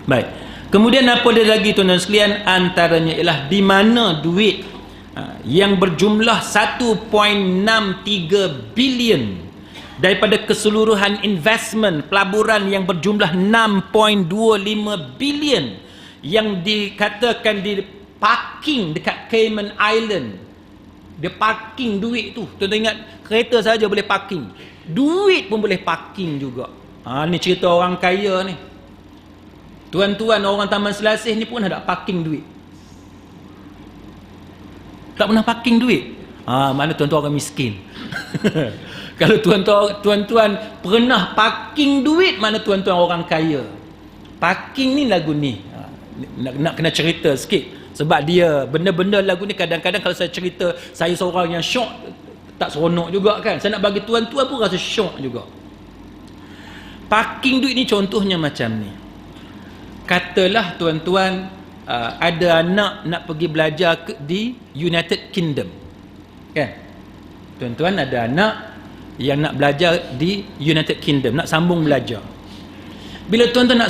Baik. Kemudian apa dia lagi tuan-tuan sekalian? Antaranya ialah di mana duit yang berjumlah 1.63 bilion daripada keseluruhan investment pelaburan yang berjumlah 6.25 bilion yang dikatakan di parking dekat Cayman Island. Dia parking duit tu. Tuan-tuan ingat kereta saja boleh parking. duit pun boleh parking juga. Ni cerita orang kaya ni. Tuan-tuan orang Taman Selasih ni pun ada parking duit. Tak pernah parking duit. Mana tuan-tuan orang miskin. Kalau tuan-tuan pernah parking duit, mana tuan-tuan orang kaya. Parking ni lagu ni. Nak kena cerita sikit. Sebab dia benda-benda lagu ni kadang-kadang kalau saya cerita, saya seorang yang syok, tak seronok juga kan. Saya nak bagi tuan-tuan pun rasa syok juga. Parking duit ni contohnya macam ni. Katalah tuan-tuan ada anak nak pergi belajar di United Kingdom. Kan? Tuan-tuan ada anak yang nak belajar di United Kingdom, nak sambung belajar. Bila tuan-tuan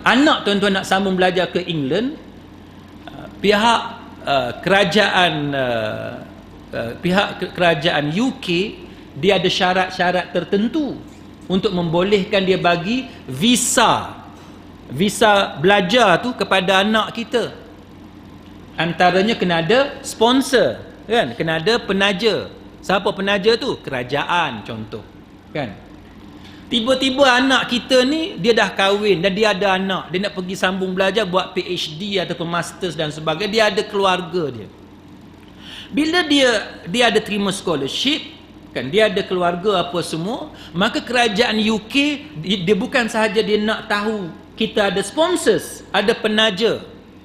anak tuan-tuan nak sambung belajar ke England, pihak kerajaan UK dia ada syarat-syarat tertentu untuk membolehkan dia bagi visa belajar tu kepada anak kita. Antaranya kena ada sponsor, kan? Kena ada penaja. Siapa penaja tu? Kerajaan contoh, kan? Tiba-tiba anak kita ni dia dah kahwin dan dia ada anak, dia nak pergi sambung belajar buat PhD ataupun masters dan sebagainya, dia ada keluarga dia. Bila dia ada terima scholarship, kan, dia ada keluarga apa semua, maka kerajaan UK dia bukan sahaja dia nak tahu kita ada sponsors, ada penaja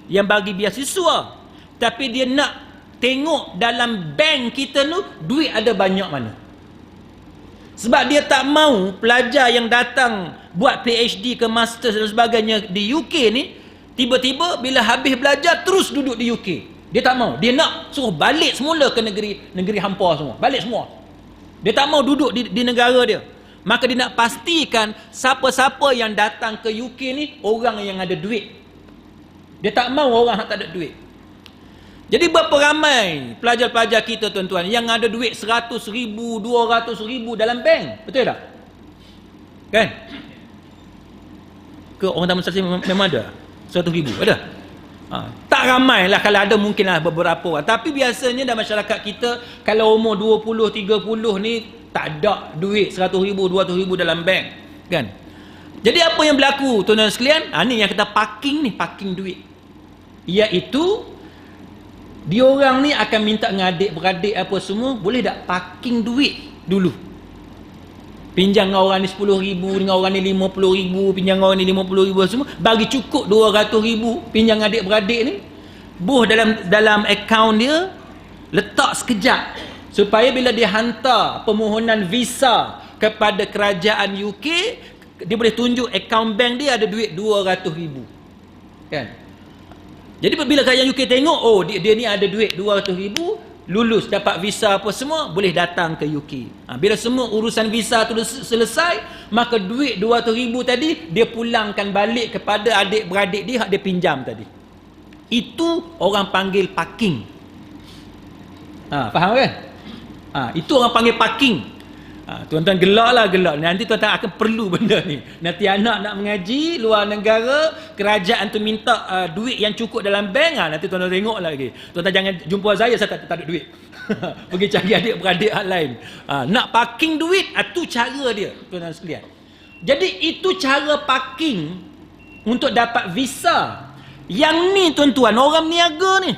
yang bagi beasiswa, tapi dia nak tengok dalam bank kita tu duit ada banyak mana. Sebab dia tak mau pelajar yang datang buat PhD ke master dan sebagainya di UK ni, tiba-tiba bila habis belajar terus duduk di UK. Dia tak mau. Dia nak suruh balik semula ke negeri hampa semua. Balik semua. Dia tak mau duduk di negara dia. Maka dia nak pastikan siapa-siapa yang datang ke UK ni orang yang ada duit. Dia tak mau orang yang tak ada duit. Jadi berapa ramai pelajar-pelajar kita tuan-tuan yang ada duit 100,000, 200,000 dalam bank? Betul tak? Kan? Ke orang Taman Selasih memang ada? 100,000 ada? Tak ramai lah, kalau ada mungkin lah beberapa orang. Tapi biasanya dalam masyarakat kita, kalau umur 20, 30 ni tak ada duit 100,000, 200,000 dalam bank, kan? Jadi apa yang berlaku tuan-tuan sekalian? Ni yang kita parking ni, parking duit. Iaitu diorang ni akan minta dengan adik-beradik apa semua, boleh tak parking duit dulu. Pinjam dengan orang ni 10,000, dengan orang ni 50,000, pinjam dengan orang ni 50,000 semua, bagi cukup 200,000 pinjam dengan adik-beradik ni, buh dalam akaun dia, letak sekejap supaya bila dia hantar permohonan visa kepada kerajaan UK, dia boleh tunjuk akaun bank dia ada duit 200,000, kan? Jadi bila kerajaan UK tengok, oh dia ni ada duit 200,000, lulus dapat visa apa semua, boleh datang ke UK. Bila semua urusan visa tu selesai, maka duit 200,000 tadi dia pulangkan balik kepada adik-beradik dia hak dia pinjam tadi. Itu orang panggil parking. Faham kan? Itu orang panggil parking. Tuan-tuan gelak. Nanti tuan-tuan akan perlu benda ni. Nanti anak nak mengaji luar negara, kerajaan tu minta duit yang cukup dalam bank, nanti tuan-tuan tengok lagi. Tuan-tuan jangan jumpa saya tak ada duit. Pergi cari adik-beradik hal lain. Nak parking duit, tu cara dia, tuan-tuan sekalian. Jadi itu cara parking untuk dapat visa. Yang ni tuan-tuan, orang niaga ni.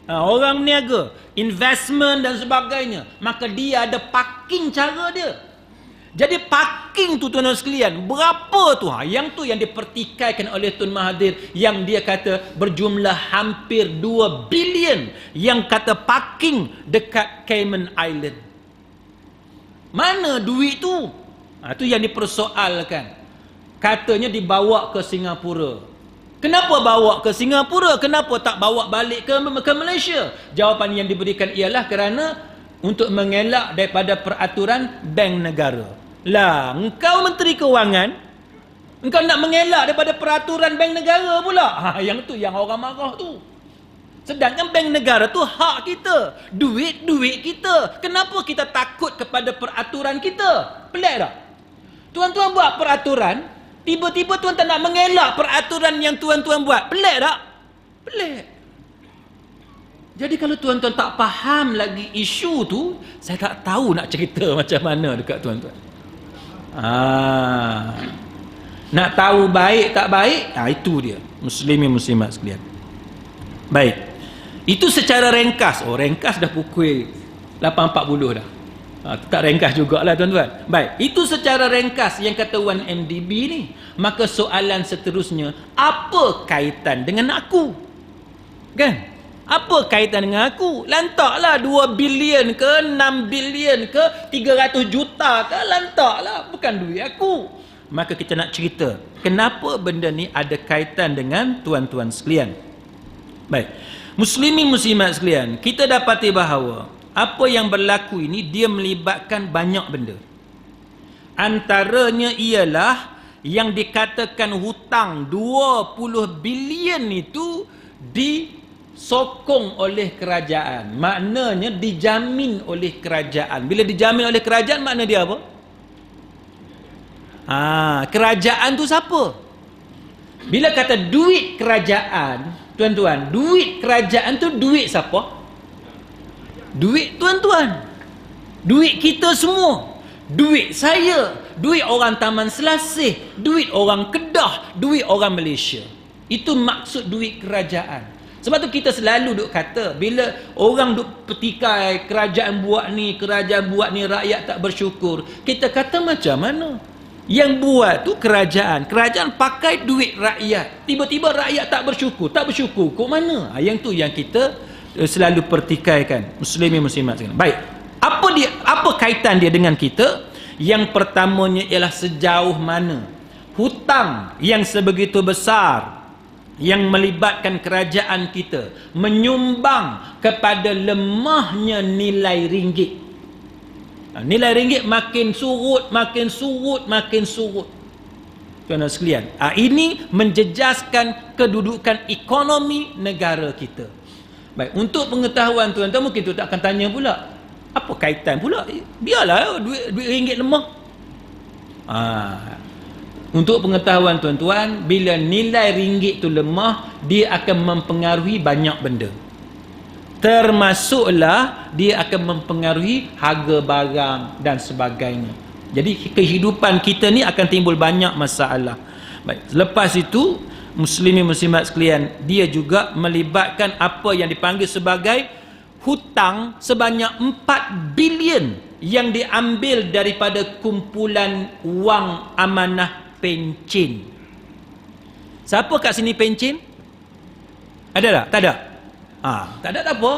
Orang niaga, investment dan sebagainya, maka dia ada parking cara dia. Jadi parking tu tuan-tuan sekalian, berapa tu? Yang tu yang dipertikaikan oleh Tun Mahathir, yang dia kata berjumlah hampir 2 bilion yang kata parking dekat Cayman Island. Mana duit tu? Tu yang dipersoalkan. Katanya dibawa ke Singapura. Kenapa bawa ke Singapura? Kenapa tak bawa balik ke Malaysia? Jawapan yang diberikan ialah kerana untuk mengelak daripada peraturan bank negara. Lah, engkau Menteri Kewangan, engkau nak mengelak daripada peraturan bank negara pula. Yang tu yang orang marah tu. Sedangkan bank negara tu hak kita, duit kita. Kenapa kita takut kepada peraturan kita? Pelik tak? Tuan-tuan buat peraturan, tiba-tiba tuan-tuan nak mengelak peraturan yang tuan-tuan buat. Pelik tak? Pelik. Jadi kalau tuan-tuan tak faham lagi isu tu, saya tak tahu nak cerita macam mana dekat tuan-tuan. Nak tahu baik tak baik, itu dia muslimin muslimat sekalian. Baik, itu secara ringkas. Ringkas dah pukul 8.40 dah. Tak ringkas jugalah tuan-tuan. Baik, itu secara ringkas yang kata 1MDB ni. Maka soalan seterusnya, apa kaitan dengan aku? Kan? Apa kaitan dengan aku? Lantaklah 2 bilion ke, 6 bilion ke, 300 juta ke, lantaklah. Bukan duit aku. Maka kita nak cerita, kenapa benda ni ada kaitan dengan tuan-tuan sekalian. Baik, muslimin muslimat sekalian, kita dapati bahawa apa yang berlaku ini dia melibatkan banyak benda. Antaranya ialah yang dikatakan hutang 20 bilion itu disokong oleh kerajaan. Maknanya dijamin oleh kerajaan. Bila dijamin oleh kerajaan, makna dia apa? Kerajaan tu siapa? Bila kata duit kerajaan, tuan-tuan, duit kerajaan tu duit siapa? Duit tuan-tuan. Duit kita semua. Duit saya. Duit orang Taman Selasih. Duit orang Kedah. Duit orang Malaysia. Itu maksud duit kerajaan. Sebab tu kita selalu duk kata, bila orang duk petikai, kerajaan buat ni, rakyat tak bersyukur. Kita kata macam mana? Yang buat tu kerajaan. Kerajaan pakai duit rakyat. Tiba-tiba rakyat tak bersyukur. Tak bersyukur kok mana? Yang tu yang kita selalu pertikaikan. Muslimin muslimat sekalian. Baik. Apa kaitan dia dengan kita? Yang pertamanya ialah sejauh mana hutang yang sebegitu besar yang melibatkan kerajaan kita menyumbang kepada lemahnya nilai ringgit. Nilai ringgit makin surut. Tuan-tuan sekalian, ini menjejaskan kedudukan ekonomi negara kita. Baik, untuk pengetahuan tuan-tuan, mungkin tu tak akan tanya pula, apa kaitan pula? Biarlah duit ringgit lemah. Untuk pengetahuan tuan-tuan, bila nilai ringgit tu lemah, dia akan mempengaruhi banyak benda. Termasuklah dia akan mempengaruhi harga barang dan sebagainya. Jadi kehidupan kita ni akan timbul banyak masalah. Baik, lepas itu muslimin muslimat sekalian, dia juga melibatkan apa yang dipanggil sebagai hutang sebanyak 4 bilion yang diambil daripada kumpulan wang amanah pencen. Siapa kat sini pencen? Ada tak? Tak ada? Tak ada tak apa.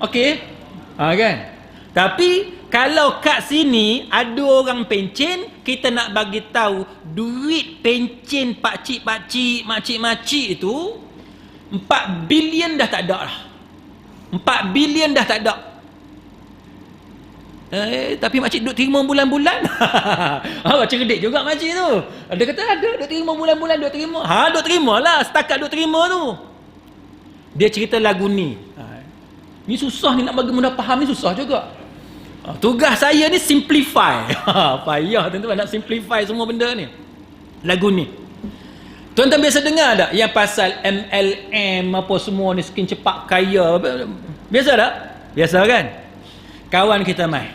Okey. Kan? Tapi kalau kat sini ada orang pencen, kita nak bagi tahu duit pencen pakcik-pakcik, makcik-makcik itu 4 bilion dah tak ada lah. 4 bilion dah tak ada. Tapi makcik duk terima bulan-bulan. Cerdik juga makcik tu. Dia kata ada, duk terima bulan-bulan, duk terima. Duk terima lah, setakat duk terima tu. Dia cerita lagu ni. Ni susah ni, nak bagi mudah faham ni susah juga. Tugas saya ni simplify. Payah tuan-tuan nak simplify semua benda ni. Lagu ni. Tuan-tuan biasa dengar tak yang pasal MLM apa semua ni, skin cepat kaya? Biasa tak? Biasa kan? Kawan kita mai.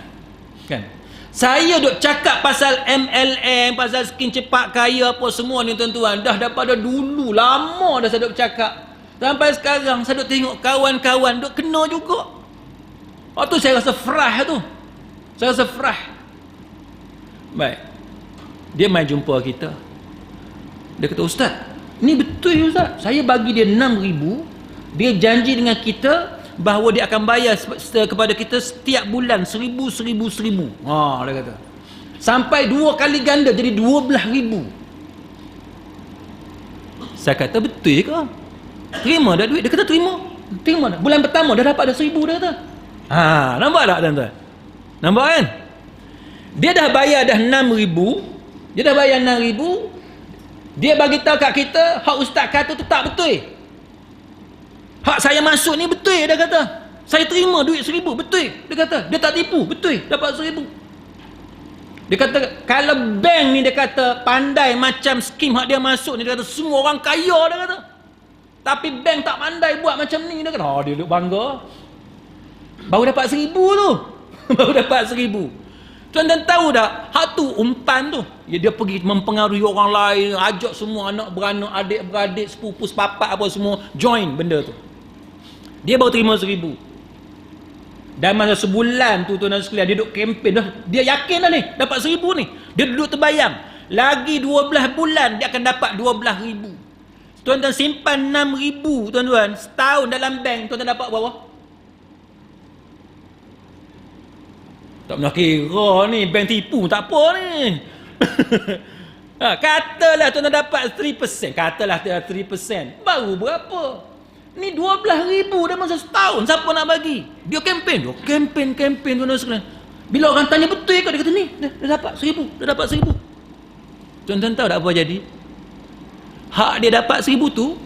Kan? Saya duk cakap pasal MLM, pasal skin cepat kaya apa semua ni tuan-tuan, dah daripada dulu, lama dah saya duk cakap. Sampai sekarang saya duk tengok kawan-kawan duk kena juga. Waktu saya rasa frah tu. Saya rasa frah. Baik. Dia mai jumpa kita. Dia kata, "Ustaz, ni betul Ustaz. Saya bagi dia 6,000. Dia janji dengan kita bahawa dia akan bayar kepada kita setiap bulan 1,000. Dia kata. Sampai 2 kali ganda jadi 12,000. Saya kata, "Betul ke? Terima dah duit?" Dia kata, terima dah. Bulan pertama dah dapat dah 1,000 dah kata. Nampak tak tuan-tuan? Nampak kan? Dia dah bayar dah 6,000. Dia dah bayar 6,000. Dia bagi tahu kat kita, hak ustaz kata tu tak betul. Hak saya masuk ni betul, dia kata. Saya terima duit 1,000, betul. Dia kata, dia tak tipu, betul, dapat 1,000. Dia kata, kalau bank ni dia kata pandai macam skim hak dia masuk ni, dia kata semua orang kaya, dia kata. Tapi bank tak pandai buat macam ni, dia kata. Dia duk bangga. Baru dapat 1,000 tu. Baru dapat 1,000. Tuan-tuan tahu tak, hak tu umpan tu, dia pergi mempengaruhi orang lain, ajak semua anak beranak, adik-beradik, sepupu, sepapak apa semua join benda tu. Dia baru terima 1,000. Dan masa sebulan tu tuan-tuan sekalian, dia duduk kempen dah. Dia yakin dah ni dapat 1,000 ni. Dia duduk terbayang, lagi 12 bulan dia akan dapat 12,000. Tuan-tuan simpan 6,000 tuan-tuan, setahun dalam bank, tuan-tuan dapat berapa? Tak pernah kira ni, bank tipu tak apa ni. Katalah tuan-tuan dapat 3%, katalah 3%, baru berapa? Ni 12,000 dah masa setahun, siapa nak bagi? Dia kempen tuan-tuan sekalian. Bila orang tanya betul ke, dia kata ni, dah dapat 1,000, dah dapat 1,000. Tuan-tuan tahu tak apa jadi? Hak dia dapat 1,000 tu,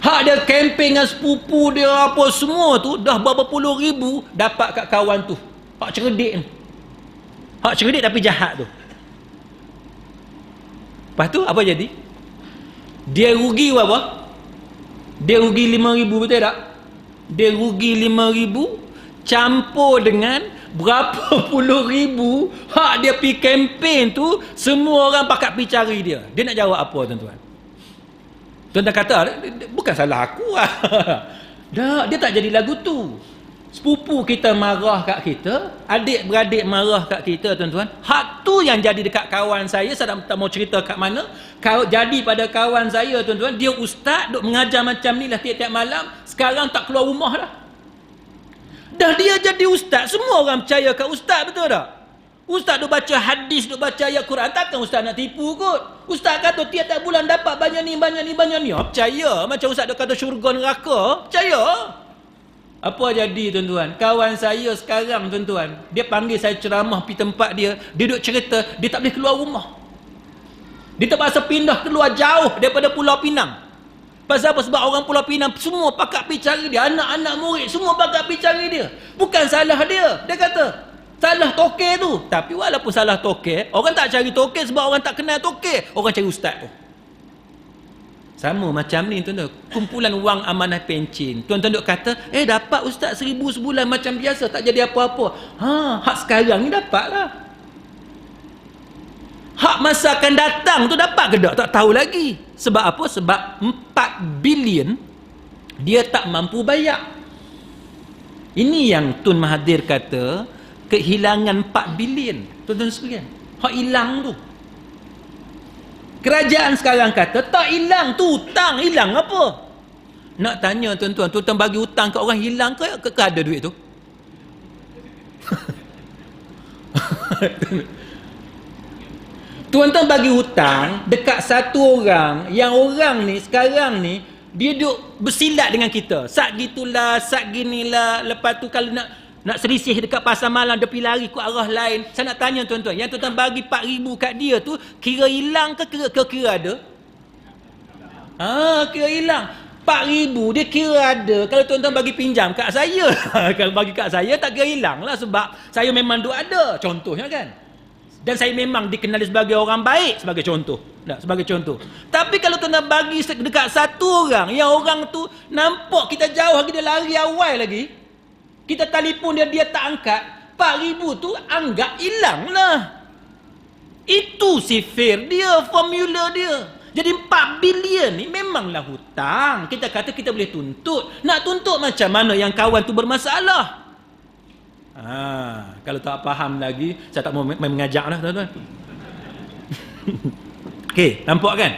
hak dia kempen dengan sepupu dia apa semua tu, dah berapa puluh ribu dapat kat kawan tu. Hak cerdik ni. Hak cerdik tapi jahat tu. Lepas tu apa jadi? Dia rugi berapa? Dia rugi 5,000, betul tak? Dia rugi 5,000 campur dengan berapa puluh ribu hak dia pergi kempen tu, semua orang pakat pergi cari dia. Dia nak jawab apa tuan-tuan? Tuan-tuan kata, bukan salah aku lah. Dah, dia tak jadi lagu tu. Sepupu kita marah kat kita, adik-beradik marah kat kita tuan-tuan. Hak tu yang jadi dekat kawan saya tak mau cerita kat mana. Jadi pada kawan saya tuan-tuan, dia ustaz, duk mengajar macam ni lah tiap-tiap malam. Sekarang tak keluar rumah dah. Dah dia jadi ustaz, semua orang percaya kat ustaz, betul tak? Ustaz duk baca hadis, duk baca ayat Quran, takkan ustaz nak tipu kot. Ustaz kata tiap-tiap bulan dapat banyak ni. Percaya, macam ustaz duk kata syurga neraka, percaya. Apa jadi tuan-tuan? Kawan saya sekarang tuan-tuan, dia panggil saya ceramah pergi tempat dia, dia duk cerita, dia tak boleh keluar rumah. Dia terpaksa pindah keluar jauh daripada Pulau Pinang. Pasal apa? Sebab orang Pulau Pinang semua pakat pergi cari dia, anak-anak murid semua pakat pergi cari dia. Bukan salah dia. Dia kata salah toke tu. Tapi walaupun salah toke, orang tak cari toke sebab orang tak kenal toke, orang cari ustaz tu. Sama macam ni tuan-tuan, kumpulan wang amanah pencen. Tuan-tuan duk kata, dapat ustaz 1,000 sebulan macam biasa, tak jadi apa-apa. Hak sekarang ni dapat lah. Hak masa akan datang tu dapat ke tak? Tak tahu lagi. Sebab apa? Sebab 4 bilion dia tak mampu bayar. Ini yang Tun Mahathir kata, kehilangan 4 bilion. Tuan-tuan sekalian, hak hilang tu. Kerajaan sekarang kata tak hilang tu, hutang. Hilang apa? Nak tanya tuan-tuan, tuan-tuan bagi hutang ke orang, hilang ke ada duit tu? Tuan-tuan bagi hutang dekat satu orang, yang orang ni sekarang ni dia duk bersilat dengan kita. Sat gitulah, sat ginilah. Lepas tu kalau nak selisih dekat pasar malam, dia pergi lari ke arah lain. Saya nak tanya tuan-tuan, yang tuan-tuan bagi 4,000 kat dia tu, kira hilang ke kira ada? Kira hilang. 4,000 dia kira ada. Kalau tuan-tuan bagi pinjam kat saya, kalau bagi kat saya tak kira hilang lah, sebab saya memang duk ada. Contohnya kan. Dan saya memang dikenali sebagai orang baik, sebagai contoh. Sebagai contoh. Tapi kalau tuan-tuan bagi dekat satu orang, yang orang tu nampak kita jauh lagi, dia lari awal lagi, kita telefon dia tak angkat, 4,000 tu anggap hilang lah. Itu sifir dia, formula dia. Jadi 4 bilion ni memanglah hutang. Kita kata kita boleh tuntut. Nak tuntut macam mana yang kawan tu bermasalah? Kalau tak faham lagi, saya tak mau mengajak lah tuan-tuan. Okey, nampak kan?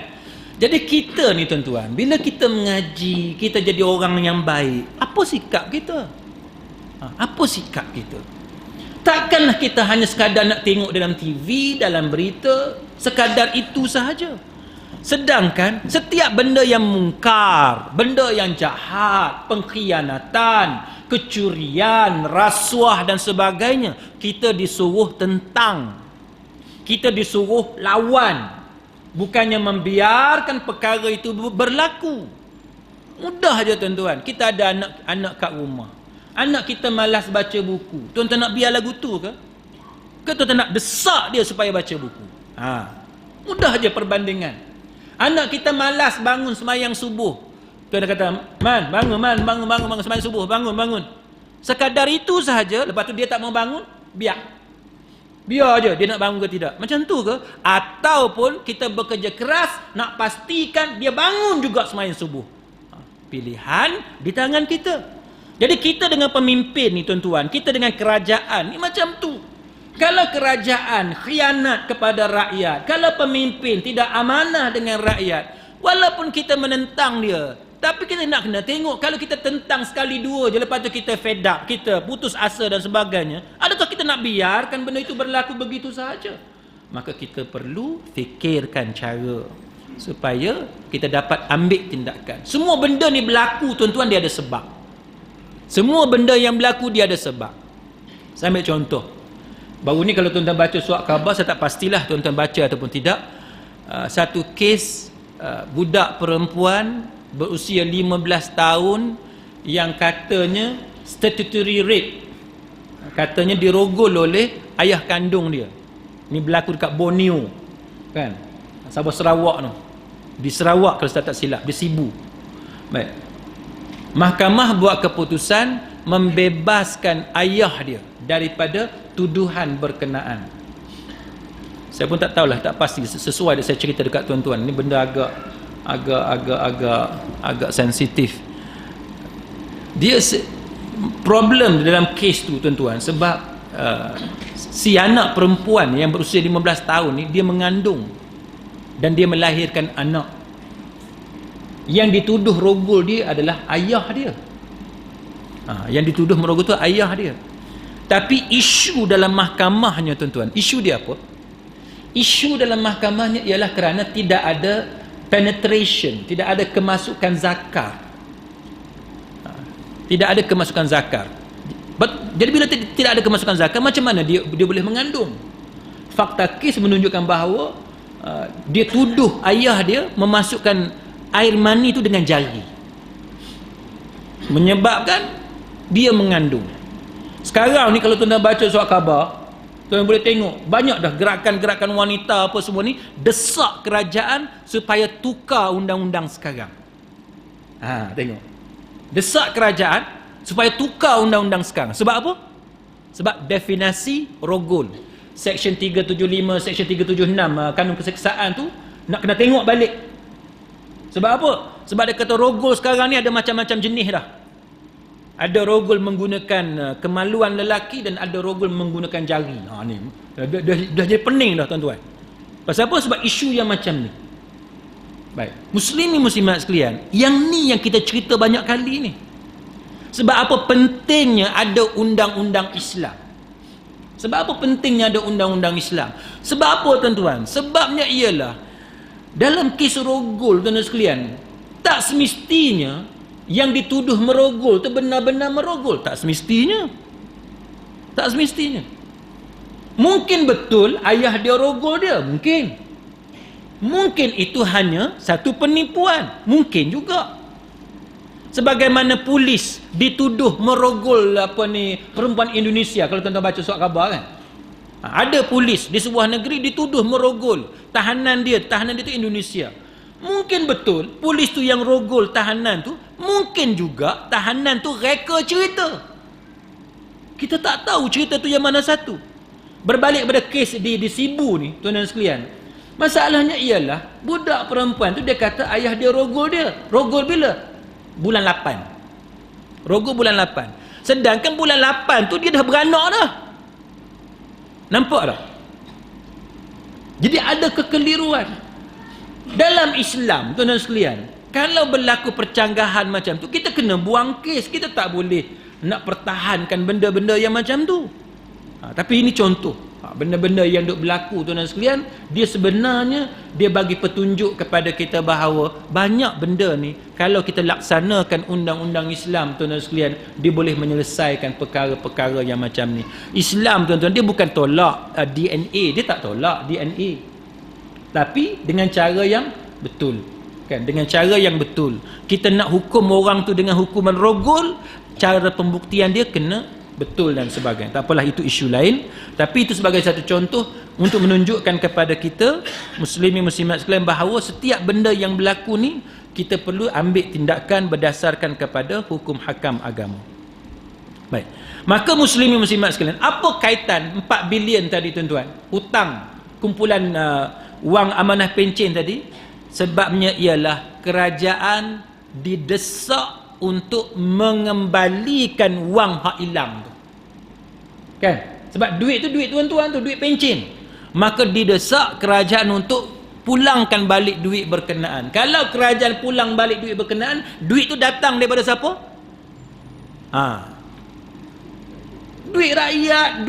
Jadi kita ni tuan-tuan, bila kita mengaji, kita jadi orang yang baik, apa sikap kita? Apa sikap kita? Takkanlah kita hanya sekadar nak tengok dalam TV, dalam berita, sekadar itu sahaja. Sedangkan setiap benda yang mungkar, benda yang jahat, pengkhianatan, kecurian, rasuah dan sebagainya, kita disuruh tentang, kita disuruh lawan, bukannya membiarkan perkara itu berlaku. Mudah aja tuan-tuan. Kita ada anak-anak kat rumah, anak kita malas baca buku, tuan-tuan nak biar lagu tu ke? Ke tuan-tuan nak desak dia supaya baca buku? Mudah aja perbandingan. Anak kita malas bangun sembahyang subuh, tuan kata, bangun sembahyang subuh, bangun. Sekadar itu sahaja, lepas tu dia tak mau bangun, biar je dia nak bangun ke tidak. Macam tu ke? Ataupun kita bekerja keras nak pastikan dia bangun juga sembahyang subuh. Pilihan di tangan kita. Jadi kita dengan pemimpin ni tuan-tuan, kita dengan kerajaan ni macam tu. Kalau kerajaan khianat kepada rakyat, kalau pemimpin tidak amanah dengan rakyat, walaupun kita menentang dia, tapi kita nak kena tengok, kalau kita tentang sekali dua je, lepas tu kita fed up, kita putus asa dan sebagainya, adakah kita nak biarkan benda itu berlaku begitu sahaja? Maka kita perlu fikirkan cara supaya kita dapat ambil tindakan. Semua benda ni berlaku tuan-tuan, dia ada sebab. Semua benda yang berlaku dia ada sebab. Saya ambil contoh. Baru ni kalau tuan-tuan baca surat khabar, saya tak pastilah tuan-tuan baca ataupun tidak. Satu kes budak perempuan berusia 15 tahun yang katanya statutory rape, katanya dirogol oleh ayah kandung dia. Ni berlaku dekat Borneo kan, Sabah Sarawak tu, di Sarawak kalau saya tak silap, di Sibu. Baik, mahkamah buat keputusan membebaskan ayah dia daripada tuduhan berkenaan. Saya pun tak tahulah, tak pasti sesuai saya cerita dekat tuan-tuan. Ni benda agak sensitif. Dia problem dalam kes tu tuan-tuan, sebab si anak perempuan yang berusia 15 tahun ni dia mengandung dan dia melahirkan anak. Yang dituduh rogol dia adalah ayah dia. Yang dituduh merogol tu ayah dia. Tapi isu dalam mahkamahnya tuan-tuan, isu dia apa? Isu dalam mahkamahnya ialah kerana tidak ada penetration, tidak ada kemasukan zakar. Tidak ada kemasukan zakar. Jadi bila tidak ada kemasukan zakar, macam mana dia boleh mengandung? Fakta kes menunjukkan bahawa dia tuduh ayah dia memasukkan air mani itu dengan jari, menyebabkan dia mengandung. Sekarang ni kalau tuan-tuan baca surat khabar, tuan boleh tengok banyak dah gerakan-gerakan wanita apa semua ni desak kerajaan supaya tukar undang-undang sekarang. Tengok. Desak kerajaan supaya tukar undang-undang sekarang. Sebab apa? Sebab definisi rogol. Section 375, Section 376 kanun keseksaan tu nak kena tengok balik. Sebab apa? Sebab dia kata rogol sekarang ni ada macam-macam jenis dah. Ada rogol menggunakan kemaluan lelaki dan ada rogol menggunakan jari. Ni dah jadi pening dah tuan-tuan. Pasal apa? Sebab isu yang macam ni. Baik, muslimin muslimat sekalian, yang ni yang kita cerita banyak kali ni. Sebab apa pentingnya ada undang-undang Islam? Sebab apa pentingnya ada undang-undang Islam? Sebab apa tuan-tuan? Sebabnya ialah dalam kes rogol tuan-tuan sekalian, tak semestinya yang dituduh merogol tu benar-benar merogol. Tak semestinya. Tak semestinya. Mungkin betul ayah dia rogol dia, mungkin. Mungkin itu hanya satu penipuan, mungkin juga. Sebagaimana polis dituduh merogol perempuan Indonesia, kalau tuan-tuan baca surat khabar kan. Ada polis di sebuah negeri dituduh merogol tahanan dia tu Indonesia. Mungkin betul polis tu yang rogol tahanan tu, mungkin juga tahanan tu reka cerita. Kita tak tahu cerita tu yang mana satu. Berbalik pada kes di Sibu ni tuan-tuan sekalian, masalahnya ialah budak perempuan tu dia kata ayah dia rogol dia. Rogol bila? Bulan 8. Rogol bulan 8. Sedangkan bulan 8 tu dia dah beranak dah. Nampak tak? Jadi ada kekeliruan dalam Islam tuan-tuan sekalian. Kalau berlaku percanggahan macam tu, kita kena buang kes. Kita tak boleh nak pertahankan benda-benda yang macam tu. Tapi ini contoh benda-benda yang duk berlaku tuan-tuan sekalian. Dia sebenarnya dia bagi petunjuk kepada kita bahawa banyak benda ni kalau kita laksanakan undang-undang Islam tuan-tuan sekalian, dia boleh menyelesaikan perkara-perkara yang macam ni. Islam tuan-tuan, dia bukan tolak DNA, dia tak tolak DNA, tapi dengan cara yang betul kan, dengan cara yang betul. Kita nak hukum orang tu dengan hukuman rogol, cara pembuktian dia kena betul dan sebagainya. Tak apalah, itu isu lain. Tapi itu sebagai satu contoh untuk menunjukkan kepada kita muslimin muslimat sekalian bahawa setiap benda yang berlaku ni kita perlu ambil tindakan berdasarkan kepada hukum hakam agama. Baik. Maka muslimin muslimat sekalian, apa kaitan 4 bilion tadi tuan-tuan? Hutang, kumpulan wang amanah pencen tadi, sebabnya ialah kerajaan didesak untuk mengembalikan wang hak hilang tu. Kan? Sebab duit tu duit tuan-tuan tu, duit pencen. Maka didesak kerajaan untuk pulangkan balik duit berkenaan. Kalau kerajaan pulang balik duit berkenaan, duit tu datang daripada siapa? Duit rakyat,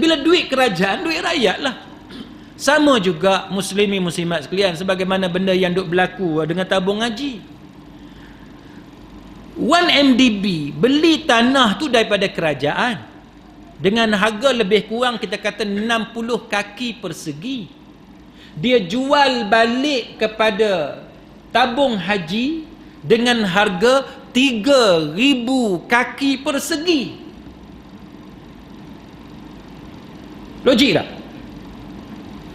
bila duit kerajaan, duit rakyat lah. Sama juga muslimin muslimat sekalian, sebagaimana benda yang duk berlaku dengan tabung haji. 1MDB beli tanah tu daripada kerajaan dengan harga lebih kurang kita kata 60 kaki persegi. Dia jual balik kepada tabung haji dengan harga 3,000 kaki persegi. Logik tak?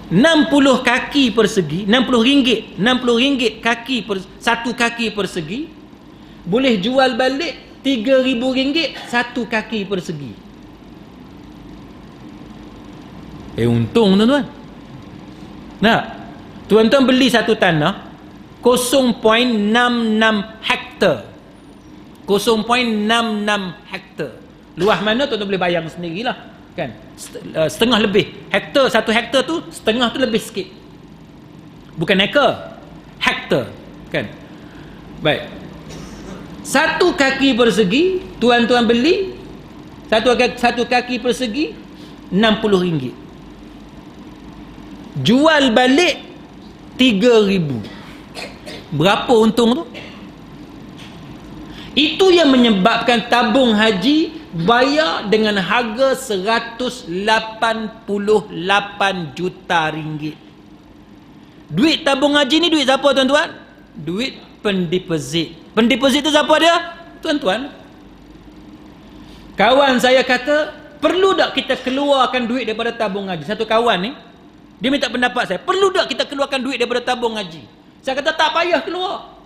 60 kaki persegi, 60 ringgit satu kaki persegi, boleh jual balik 3,000 ringgit satu kaki persegi. Untung tuan-tuan. Nah, tuan-tuan beli satu tanah 0.66 hektar. 0.66 hektar. Luas mana tuan-tuan boleh bayang sendirilah. Kan? Setengah lebih. Satu hektar tu, setengah tu lebih sikit. Bukan ekar. Hektar. Kan? Baik. Satu kaki persegi, tuan-tuan beli, satu kaki persegi, 60 ringgit. Jual balik 3,000. Berapa untung tu? Itu yang menyebabkan tabung haji bayar dengan harga 188 juta ringgit. Duit tabung haji ni duit siapa tuan-tuan? Duit pendeposit. Pendeposit tu siapa dia? Tuan-tuan. Kawan saya kata, perlu tak kita keluarkan duit daripada tabung haji? Satu kawan ni, dia minta pendapat saya, perlu tak kita keluarkan duit daripada tabung haji? Saya kata tak payah keluar.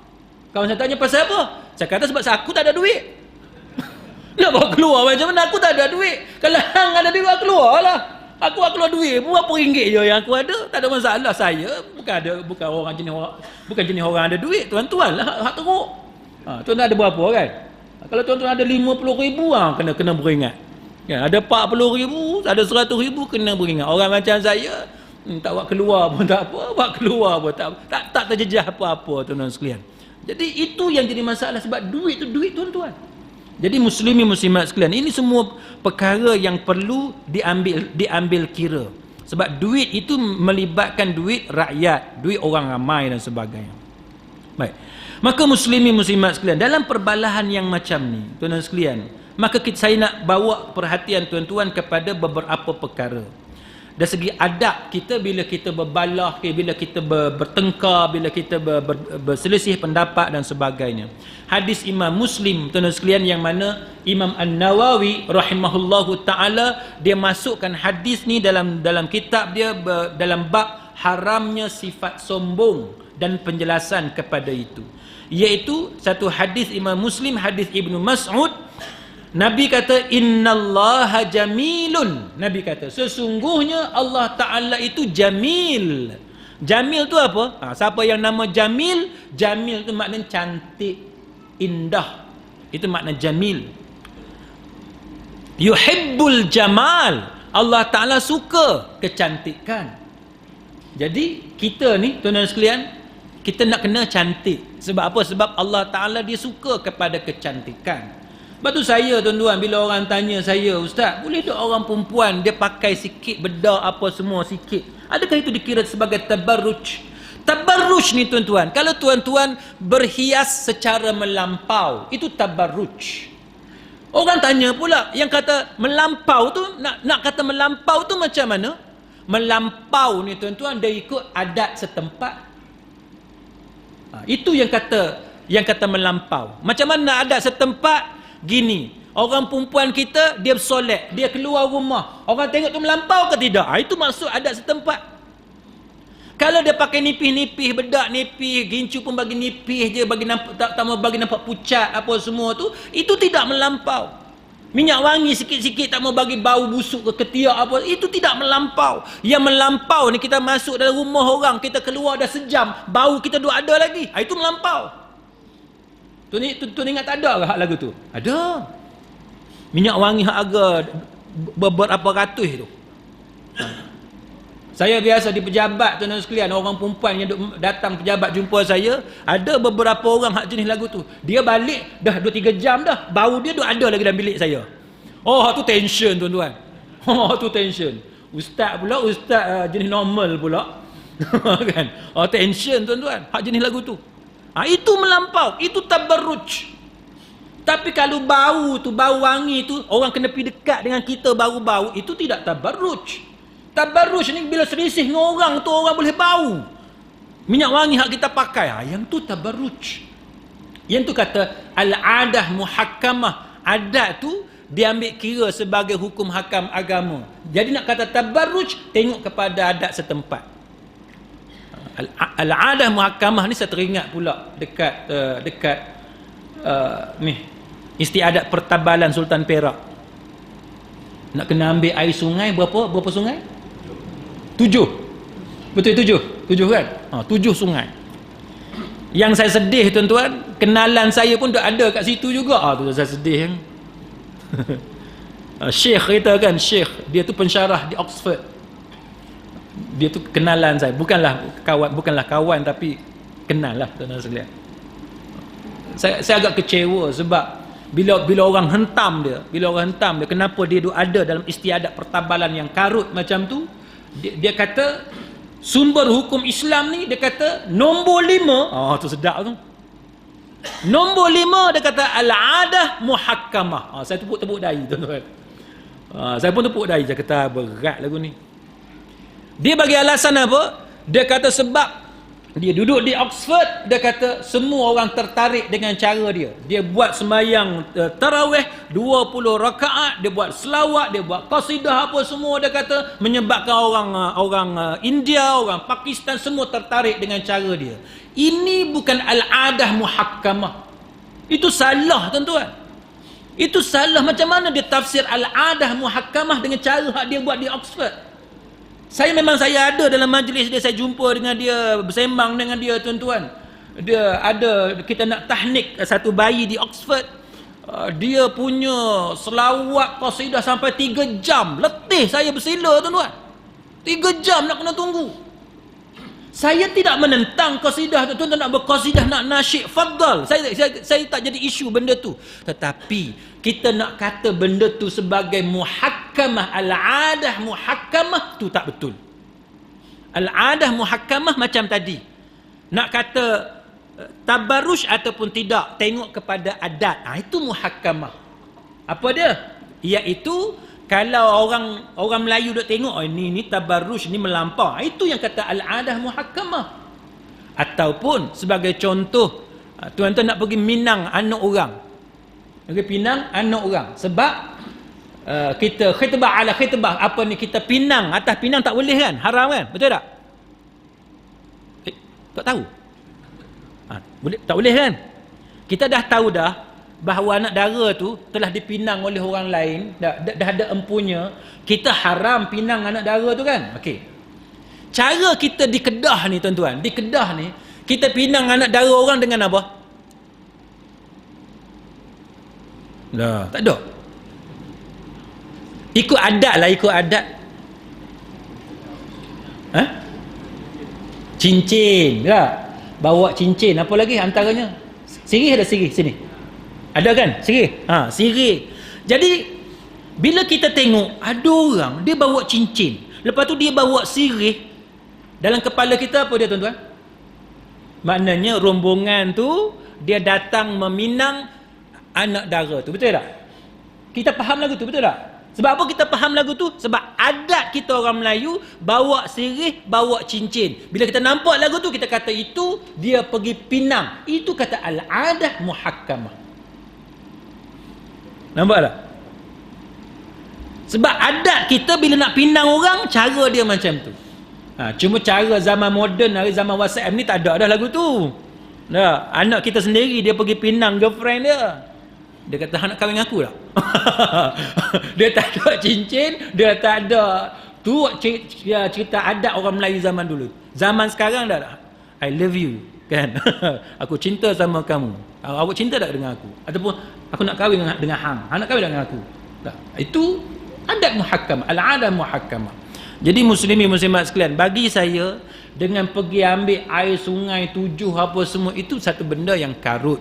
Kawan saya tanya pasal apa? Saya kata sebab aku tak ada duit. Nak bawa keluar macam mana? Aku tak ada duit. Kalau hang ada duit, keluar lah. Aku keluar duit berapa ringgit je yang aku ada. Tak ada masalah. Saya bukan orang jenis orang ada duit. Tuan-tuan lah hak teruk. Tuan-tuan ada berapa kan? Kalau tuan-tuan ada 50,000, kena beringat. Ya, ada 40,000, ada 100,000, kena beringat. Orang macam saya, tak buat keluar pun tak apa, buat keluar pun tak terjejah apa-apa tuan-tuan sekalian. Jadi itu yang jadi masalah, sebab duit tu duit tuan-tuan. Jadi muslimin muslimat sekalian, ini semua perkara yang perlu diambil kira. Sebab duit itu melibatkan duit rakyat, duit orang ramai dan sebagainya. Baik. Maka muslimin muslimat sekalian, dalam perbalahan yang macam ni, tuan-tuan sekalian, maka saya nak bawa perhatian tuan-tuan kepada beberapa perkara. Dari segi adab kita bila kita berbalah, bila kita bertengkar, bila kita berselisih pendapat dan sebagainya. Hadis Imam Muslim tuan-tuan sekalian, yang mana Imam An-Nawawi rahimahullahu taala dia masukkan hadis ni dalam kitab dia dalam bab haramnya sifat sombong dan penjelasan kepada itu. Iaitu satu hadis Imam Muslim, hadis Ibnu Mas'ud. Nabi kata innallaha jamilun. Nabi kata sesungguhnya Allah Ta'ala itu jamil. Jamil tu apa? Siapa yang nama Jamil? Jamil tu maknanya cantik, indah. Itu makna jamil. Yuhibbul jamal. Allah Ta'ala suka kecantikan. Jadi kita ni tuan-tuan sekalian, kita nak kena cantik. Sebab apa? Sebab Allah Ta'ala dia suka kepada kecantikan. Lepas tu saya tuan-tuan, bila orang tanya saya, Ustaz, boleh tak orang perempuan dia pakai sikit bedak apa semua sikit? Adakah itu dikira sebagai tabarruj? Tabarruj ni tuan-tuan, kalau tuan-tuan berhias secara melampau, itu tabarruj. Orang tanya pula, yang kata melampau tu, nak kata melampau tu macam mana? Melampau ni tuan-tuan, dia ikut adat setempat. Itu yang kata melampau. Macam mana adat setempat? Gini, orang perempuan kita dia bersolek, dia keluar rumah, orang tengok tu melampau ke tidak? Itu maksud adat setempat. Kalau dia pakai nipih-nipih, bedak nipih, gincu pun bagi nipih je, bagi nampak tak bagi nampak pucat apa semua tu, itu tidak melampau. Minyak wangi sikit-sikit tak mau bagi bau busuk ke ketiak apa, itu tidak melampau. Yang melampau ni kita masuk dalam rumah orang, kita keluar dah sejam, bau kita duk ada lagi. Itu melampau. Tu ingat tak ada ke hak lagu tu? Ada. Minyak wangi hak harga beberapa ratus tu. Saya biasa di pejabat, tuan-tuan sekalian, orang perempuan yang datang pejabat jumpa saya, ada beberapa orang hak jenis lagu tu. Dia balik dah 2-3 jam dah, bau dia duk ada lagi dalam bilik saya. Oh, tu tension tuan-tuan. Oh, tu tension. Ustaz pula, jenis normal pula. Kan? Oh, tension tuan-tuan, hak jenis lagu tu. Itu melampau, itu tabarruj. Tapi kalau bau tu, bau wangi tu, orang kena pergi dekat dengan kita baru bau, itu tidak tabarruj. Tabarruj ni bila selisih dengan orang tu, orang boleh bau. Minyak wangi hak kita pakai, yang tu tabarruj. Yang tu kata al-adah muhakkamah. Adat tu diambil kira sebagai hukum hakam agama. Jadi nak kata tabarruj, tengok kepada adat setempat. Al-adah muhakkamah ni saya teringat pula dekat ni istiadat pertabalan Sultan Perak. Nak kena ambil air sungai berapa sungai? 7. Betul 7? 7 kan? 7 sungai. Yang saya sedih tuan-tuan, kenalan saya pun ada kat situ juga. Tu saya sedih kan. Syekh kita kan, Syekh, dia tu pensyarah di Oxford. Dia tu kenalan saya, bukanlah kawan tapi kenal lah tuan-tuan sekalian. Saya agak kecewa sebab bila orang hentam dia, kenapa dia ada dalam istiadat pertabalan yang karut macam tu? Dia kata sumber hukum Islam ni, dia kata nombor 5, tu sedap tu. Nombor 5 dia kata al-adah muhakkamah. Saya tepuk dahi tuan-tuan. Saya pun tepuk dahi, saya kata berat lagu ni. Dia bagi alasan apa? Dia kata sebab dia duduk di Oxford, dia kata semua orang tertarik dengan cara dia. Dia buat sembahyang tarawih 20 rakaat, dia buat selawat, dia buat qasidah apa semua, dia kata menyebabkan orang India, orang Pakistan semua tertarik dengan cara dia. Ini bukan al-adah muhakkamah. Itu salah tuan-tuan. Itu salah. Macam mana dia tafsir al-adah muhakkamah dengan cara dia buat di Oxford? Saya ada dalam majlis dia, saya jumpa dengan dia, bersembang dengan dia tuan-tuan. Kita nak tahnik satu bayi di Oxford. Dia punya selawat qasidah sampai 3 jam. Letih saya bersila tuan-tuan. 3 jam nak kena tunggu. Saya tidak menentang qasidah, tuan-tuan nak berqasidah, nak nasyid, fadal. Saya tak jadi isu benda tu. Tetapi kita nak kata benda tu sebagai muhakkamah, al-adah muhakkamah, tu tak betul. Al-adah muhakkamah macam tadi. Nak kata tabarruj ataupun tidak, tengok kepada adat. Itu muhakkamah. Apa dia? Iaitu kalau orang Melayu duk tengok, ni tabarruj, ni melampau. Itu yang kata al-adah muhakkamah. Ataupun sebagai contoh, tuan-tuan nak pergi minang anak orang. Pergi pinang anak orang. Sebab kita khitbah ala khitbah, apa ni, kita pinang atas pinang tak boleh kan? Haram kan? Betul tak? Tak tahu? Tak boleh kan? Kita dah tahu dah bahawa anak dara tu telah dipinang oleh orang lain, dah ada empunya. Kita haram pinang anak dara tu kan? Okey. Cara kita di Kedah ni tuan-tuan, di Kedah ni kita pinang anak dara orang dengan apa? Tak ada. Ikut adat lah, ikut adat. Cincin tak? Bawa cincin, apa lagi antaranya? Sirih ada sirih sini. Ada kan? Sirih. Sirih. Jadi bila kita tengok ada orang dia bawa cincin, lepas tu dia bawa sirih, dalam kepala kita apa dia tuan-tuan? Maknanya rombongan tu dia datang meminang anak dara tu, betul tak? Kita faham lagu tu, betul tak? Sebab apa kita faham lagu tu? Sebab adat kita orang Melayu bawa sirih, bawa cincin. Bila kita nampak lagu tu, kita kata itu dia pergi pinang. Itu kata al-adah muhakkamah. Nampak tak? Sebab adat kita bila nak pinang orang, cara dia macam tu. Cuma cara zaman moden, hari zaman WhatsApp ni tak ada dah lagu tu. Anak kita sendiri dia pergi pinang girlfriend dia. Dia kata, hang nak kahwin dengan aku tak? Dia tak ada cincin, dia tak ada tu cerita adat orang Melayu zaman dulu. Zaman sekarang dah, I love you, kan? Aku cinta sama kamu. Awak cinta tak dengan aku? Ataupun aku nak kahwin dengan hang nak kahwin dengan aku. Tak. Itu adat muhakkamah, al-adah muhakkamah. Jadi muslimin muslimat sekalian, bagi saya dengan pergi ambil air sungai 7 apa semua itu satu benda yang karut.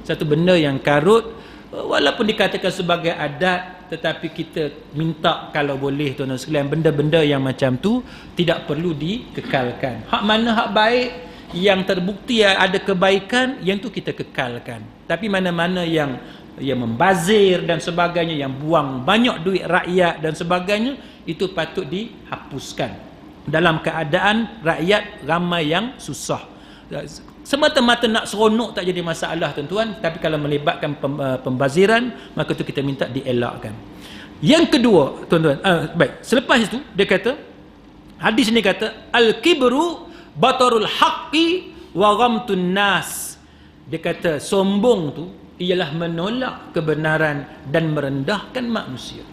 Satu benda yang karut, walaupun dikatakan sebagai adat, tetapi kita minta kalau boleh tuan-tuan sekalian, benda-benda yang macam tu tidak perlu dikekalkan. Hak mana hak baik yang terbukti ada kebaikan, yang tu kita kekalkan. Tapi mana-mana yang membazir dan sebagainya, yang buang banyak duit rakyat dan sebagainya, itu patut dihapuskan dalam keadaan rakyat ramai yang susah. Semata-mata nak seronok tak jadi masalah tuan-tuan, tapi kalau melibatkan pembaziran, maka itu kita minta dielakkan. Yang kedua tuan-tuan, baik, selepas itu dia kata, hadis ni kata, al-kibru batarul haqqi wa ghamtun nas. Dia kata sombong tu ialah menolak kebenaran dan merendahkan manusia.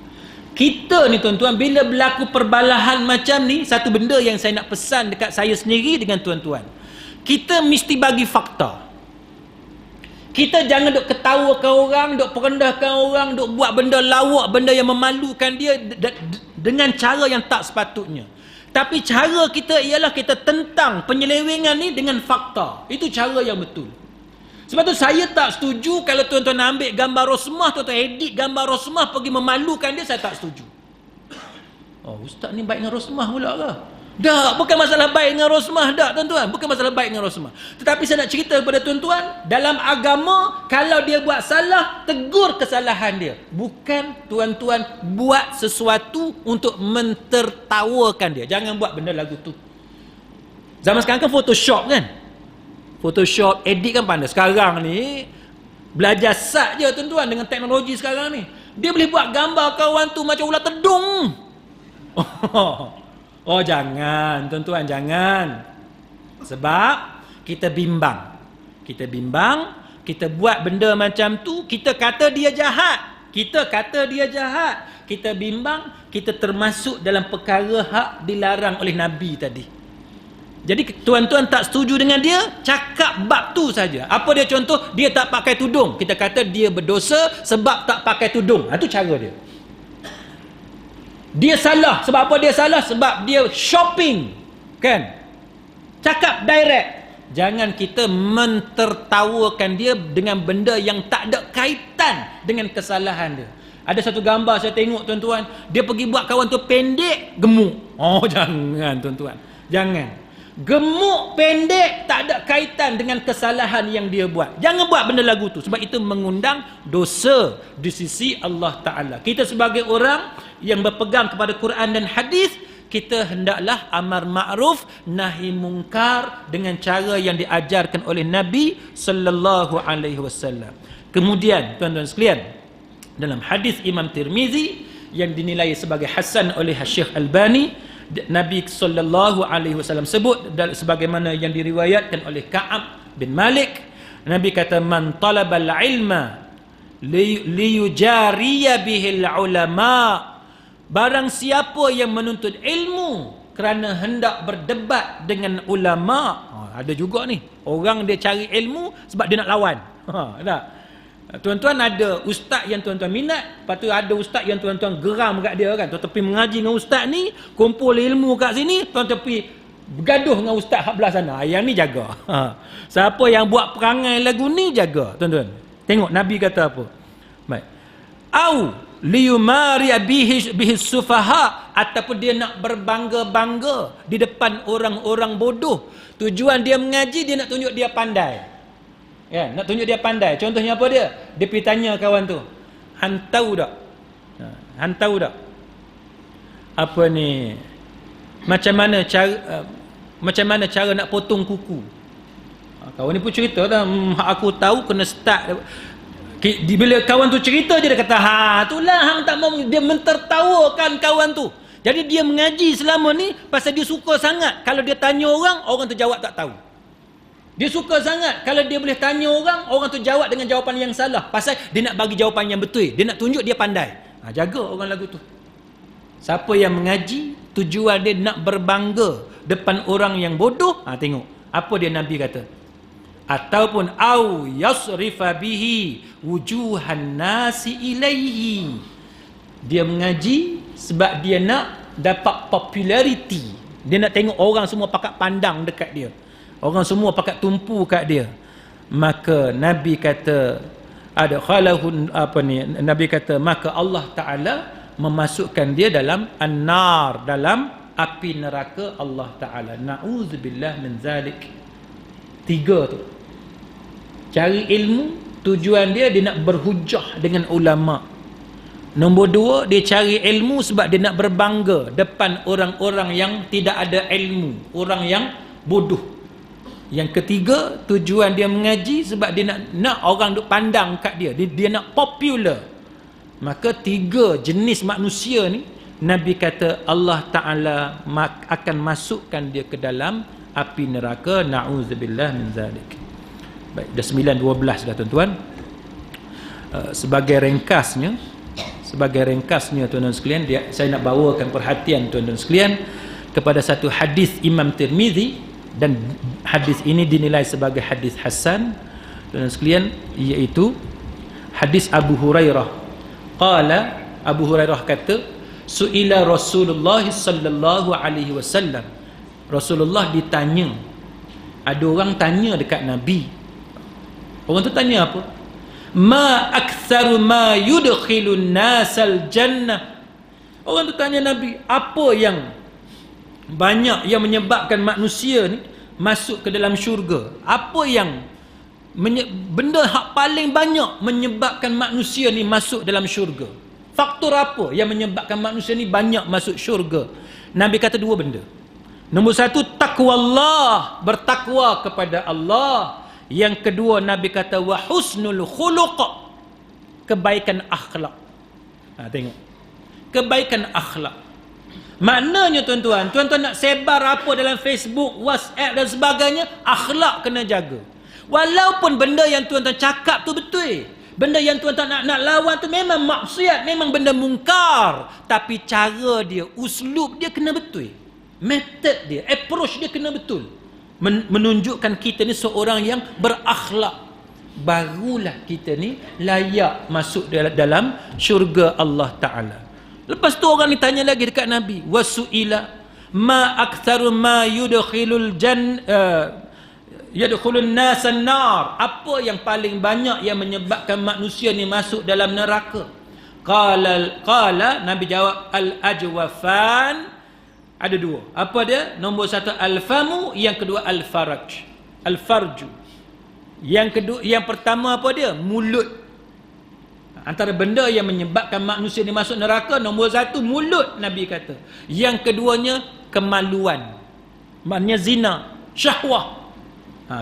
Kita ni tuan-tuan, bila berlaku perbalahan macam ni, satu benda yang saya nak pesan dekat saya sendiri dengan tuan-tuan, kita mesti bagi fakta. Kita jangan duk ketawakan orang, duk perendahkan orang, duk buat benda lawak, benda yang memalukan dia dengan cara yang tak sepatutnya. Tapi cara kita ialah kita tentang penyelewengan ni dengan fakta. Itu cara yang betul. Sebab tu saya tak setuju kalau tuan-tuan ambil gambar Rosmah, tuan-tuan edit gambar Rosmah pergi memalukan dia, saya tak setuju. Oh, ustaz ni baik dengan Rosmah pula ke? Tak, bukan masalah baik dengan Rosmah, tak tuan-tuan, bukan masalah baik dengan Rosmah. Tetapi saya nak cerita kepada tuan-tuan, dalam agama kalau dia buat salah, tegur kesalahan dia. Bukan tuan-tuan buat sesuatu untuk mentertawakan dia. Jangan buat benda lagu tu. Zaman sekarang kan Photoshop kan? Photoshop, edit kan pandai. Sekarang ni belajar sat je tuan-tuan dengan teknologi sekarang ni. Dia boleh buat gambar kawan tu macam ular tedung. Oh jangan tuan-tuan, jangan. Sebab kita bimbang. Kita bimbang, kita buat benda macam tu, kita kata dia jahat. Kita kata dia jahat. Kita bimbang, kita termasuk dalam perkara hak dilarang oleh Nabi tadi. Jadi tuan-tuan tak setuju dengan dia, cakap bab tu saja. Apa dia contoh? Dia tak pakai tudung. Kita kata dia berdosa sebab tak pakai tudung. Itu cara dia. Dia salah. Sebab apa dia salah? Sebab dia shopping. Kan? Cakap direct. Jangan kita mentertawakan dia dengan benda yang tak ada kaitan dengan kesalahan dia. Ada satu gambar saya tengok tuan-tuan, dia pergi buat kawan tu pendek, gemuk. Oh jangan tuan-tuan. Jangan. Gemuk, pendek, tak ada kaitan dengan kesalahan yang dia buat. Jangan buat benda lagu tu, sebab itu mengundang dosa di sisi Allah Ta'ala. Kita sebagai orang yang berpegang kepada Quran dan hadis, kita hendaklah amar ma'ruf nahi mungkar dengan cara yang diajarkan oleh Nabi sallallahu alaihi wasallam. Kemudian tuan-tuan sekalian, dalam hadis Imam Tirmizi yang dinilai sebagai hasan oleh Syekh Albani, Nabi sallallahu alaihi wasallam sebut sebagaimana yang diriwayatkan oleh Ka'ab bin Malik, Nabi kata, man talabal ilma liyujariya bihil ulama. Barang siapa yang menuntut ilmu kerana hendak berdebat dengan ulama. Ada juga ni orang dia cari ilmu sebab dia nak lawan. Tak? Tuan-tuan ada ustaz yang tuan-tuan minat, lepas tu ada ustaz yang tuan-tuan geram kat dia kan. Tuan-tuan pergi mengaji dengan ustaz ni, kumpul ilmu kat sini, tuan-tuan pergi bergaduh dengan ustaz hak belah sana. Yang ni jaga. Siapa yang buat perangai lagu ni jaga, tuan-tuan. Tengok Nabi kata apa. Baik. Au liyumari bihi sufaha, ataupun dia nak berbangga-bangga di depan orang-orang bodoh. Tujuan dia mengaji, dia nak tunjuk dia pandai. Ya, nak tunjuk dia pandai. Contohnya apa dia? Dia pergi tanya kawan tu, "Han tahu tak? Han tahu tak? Apa ni? Macam mana cara nak potong kuku?" Kawan ni pun cerita dah, aku tahu kena start. Bila kawan tu cerita je dia kata, itulah hang tak mau, dia mentertawakan kawan tu. Jadi dia mengaji selama ni pasal dia suka sangat. Kalau dia tanya orang tu jawab tak tahu. Dia suka sangat kalau dia boleh tanya orang, orang tu jawab dengan jawapan yang salah. Pasal dia nak bagi jawapan yang betul. Dia nak tunjuk dia pandai. Jaga orang lagu tu. Siapa yang mengaji, tujuan dia nak berbangga depan orang yang bodoh. Tengok. Apa dia Nabi kata? Ataupun au yasrifa bihi wujuhan nasi ilaihi. Dia mengaji sebab dia nak dapat populariti. Dia nak tengok orang semua pakat pandang dekat dia. Orang semua pakat tumpu kat dia. Maka Nabi kata Nabi kata maka Allah Taala memasukkan dia dalam an-nar, dalam api neraka Allah Taala. Nauzubillah min zalik. 3 tu. Cari ilmu, tujuan dia nak berhujah dengan ulama. Nombor 2, dia cari ilmu sebab dia nak berbangga depan orang-orang yang tidak ada ilmu, orang yang bodoh. Yang ketiga, tujuan dia mengaji sebab dia nak orang duk pandang kat dia. Dia nak popular. Maka 3 jenis manusia ni, Nabi kata Allah Ta'ala akan masukkan dia ke dalam api neraka. Na'udzubillah min zalik. Baik, dah 9:12 dah tuan-tuan. Sebagai ringkasnya tuan-tuan sekalian, saya nak bawakan perhatian tuan-tuan sekalian kepada satu hadis Imam Tirmizi, dan hadis ini dinilai sebagai hadis hasan tuan-tuan sekalian, iaitu hadis Abu Hurairah. Qala, Abu Hurairah kata, su'ila Rasulullah sallallahu alaihi wasallam. Rasulullah ditanya. Ada orang tanya dekat Nabi. Orang tu tanya apa? Ma aktsaru ma yudkhilun nasal jannah. Orang tu tanya Nabi, apa yang banyak yang menyebabkan manusia ni masuk ke dalam syurga? Apa yang benda hak paling banyak menyebabkan manusia ni masuk dalam syurga? Faktor apa yang menyebabkan manusia ni banyak masuk syurga? Nabi kata 2 benda. Nombor 1, taqwallah, bertakwa kepada Allah. Yang kedua, Nabi kata wa husnul khuluq, kebaikan akhlak. Tengok. Kebaikan akhlak. Maknanya tuan-tuan nak sebar apa dalam Facebook, WhatsApp dan sebagainya, akhlak kena jaga. Walaupun benda yang tuan-tuan cakap tu betul, benda yang tuan-tuan nak lawan tu memang maksiat, memang benda mungkar, tapi cara dia, uslub dia kena betul. Method dia, approach dia kena betul. Menunjukkan kita ni seorang yang berakhlak. Barulah kita ni layak masuk dalam syurga Allah Ta'ala. Lepas tu orang ni tanya lagi dekat Nabi, wasu'ila ma aktsaru ma yudkhilul yadkhulun nasan nar. Apa yang paling banyak yang menyebabkan manusia ni masuk dalam neraka? Qala Nabi jawab al-ajwafan. Ada 2. Apa dia? Nombor 1 al-famu, yang kedua al-farju. Yang pertama apa dia? Mulut. Antara benda yang menyebabkan manusia ni masuk neraka, nombor 1 mulut, Nabi kata. Yang keduanya kemaluan. Maknanya zina, syahwah.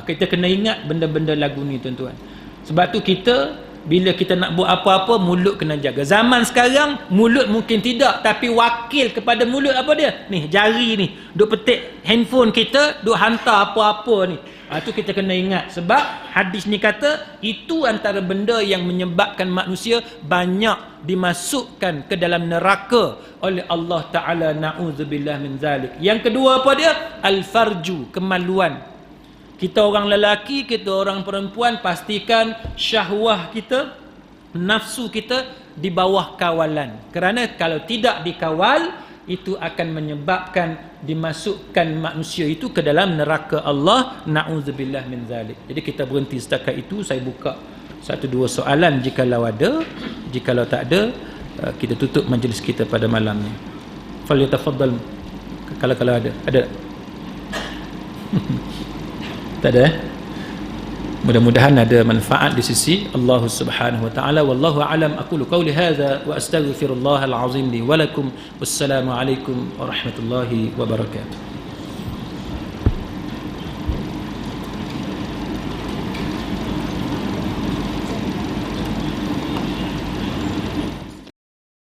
Kita kena ingat benda-benda lagu ni tuan-tuan. Sebab tu kita bila kita nak buat apa-apa, mulut kena jaga. Zaman sekarang mulut mungkin tidak, tapi wakil kepada mulut apa dia? Ni jari ni, duk petik handphone kita, duk hantar apa-apa ni. Itu kita kena ingat. Sebab hadis ni kata itu antara benda yang menyebabkan manusia banyak dimasukkan ke dalam neraka oleh Allah Ta'ala. Na'udzubillah min zalik. Yang kedua apa dia? Al-farju, kemaluan. Kita orang lelaki, kita orang perempuan, pastikan syahwah kita, nafsu kita di bawah kawalan. Kerana kalau tidak dikawal, itu akan menyebabkan dimasukkan manusia itu ke dalam neraka Allah. Na'udzubillah min zalik. Jadi kita berhenti setakat itu. Saya buka 1-2 soalan jikalau ada. Jikalau tak ada, kita tutup majlis kita pada malam ni. Falyatafaddal. Kalau ada. Ada? Tak ada. Mudah-mudahan ada manfaat di sisi Allah Subhanahu wa taala. Wallahu a'lam. Aqulu qawli hadza wa astaghfirullahal azim li wa lakum. Wassalamu alaikum warahmatullahi wabarakatuh.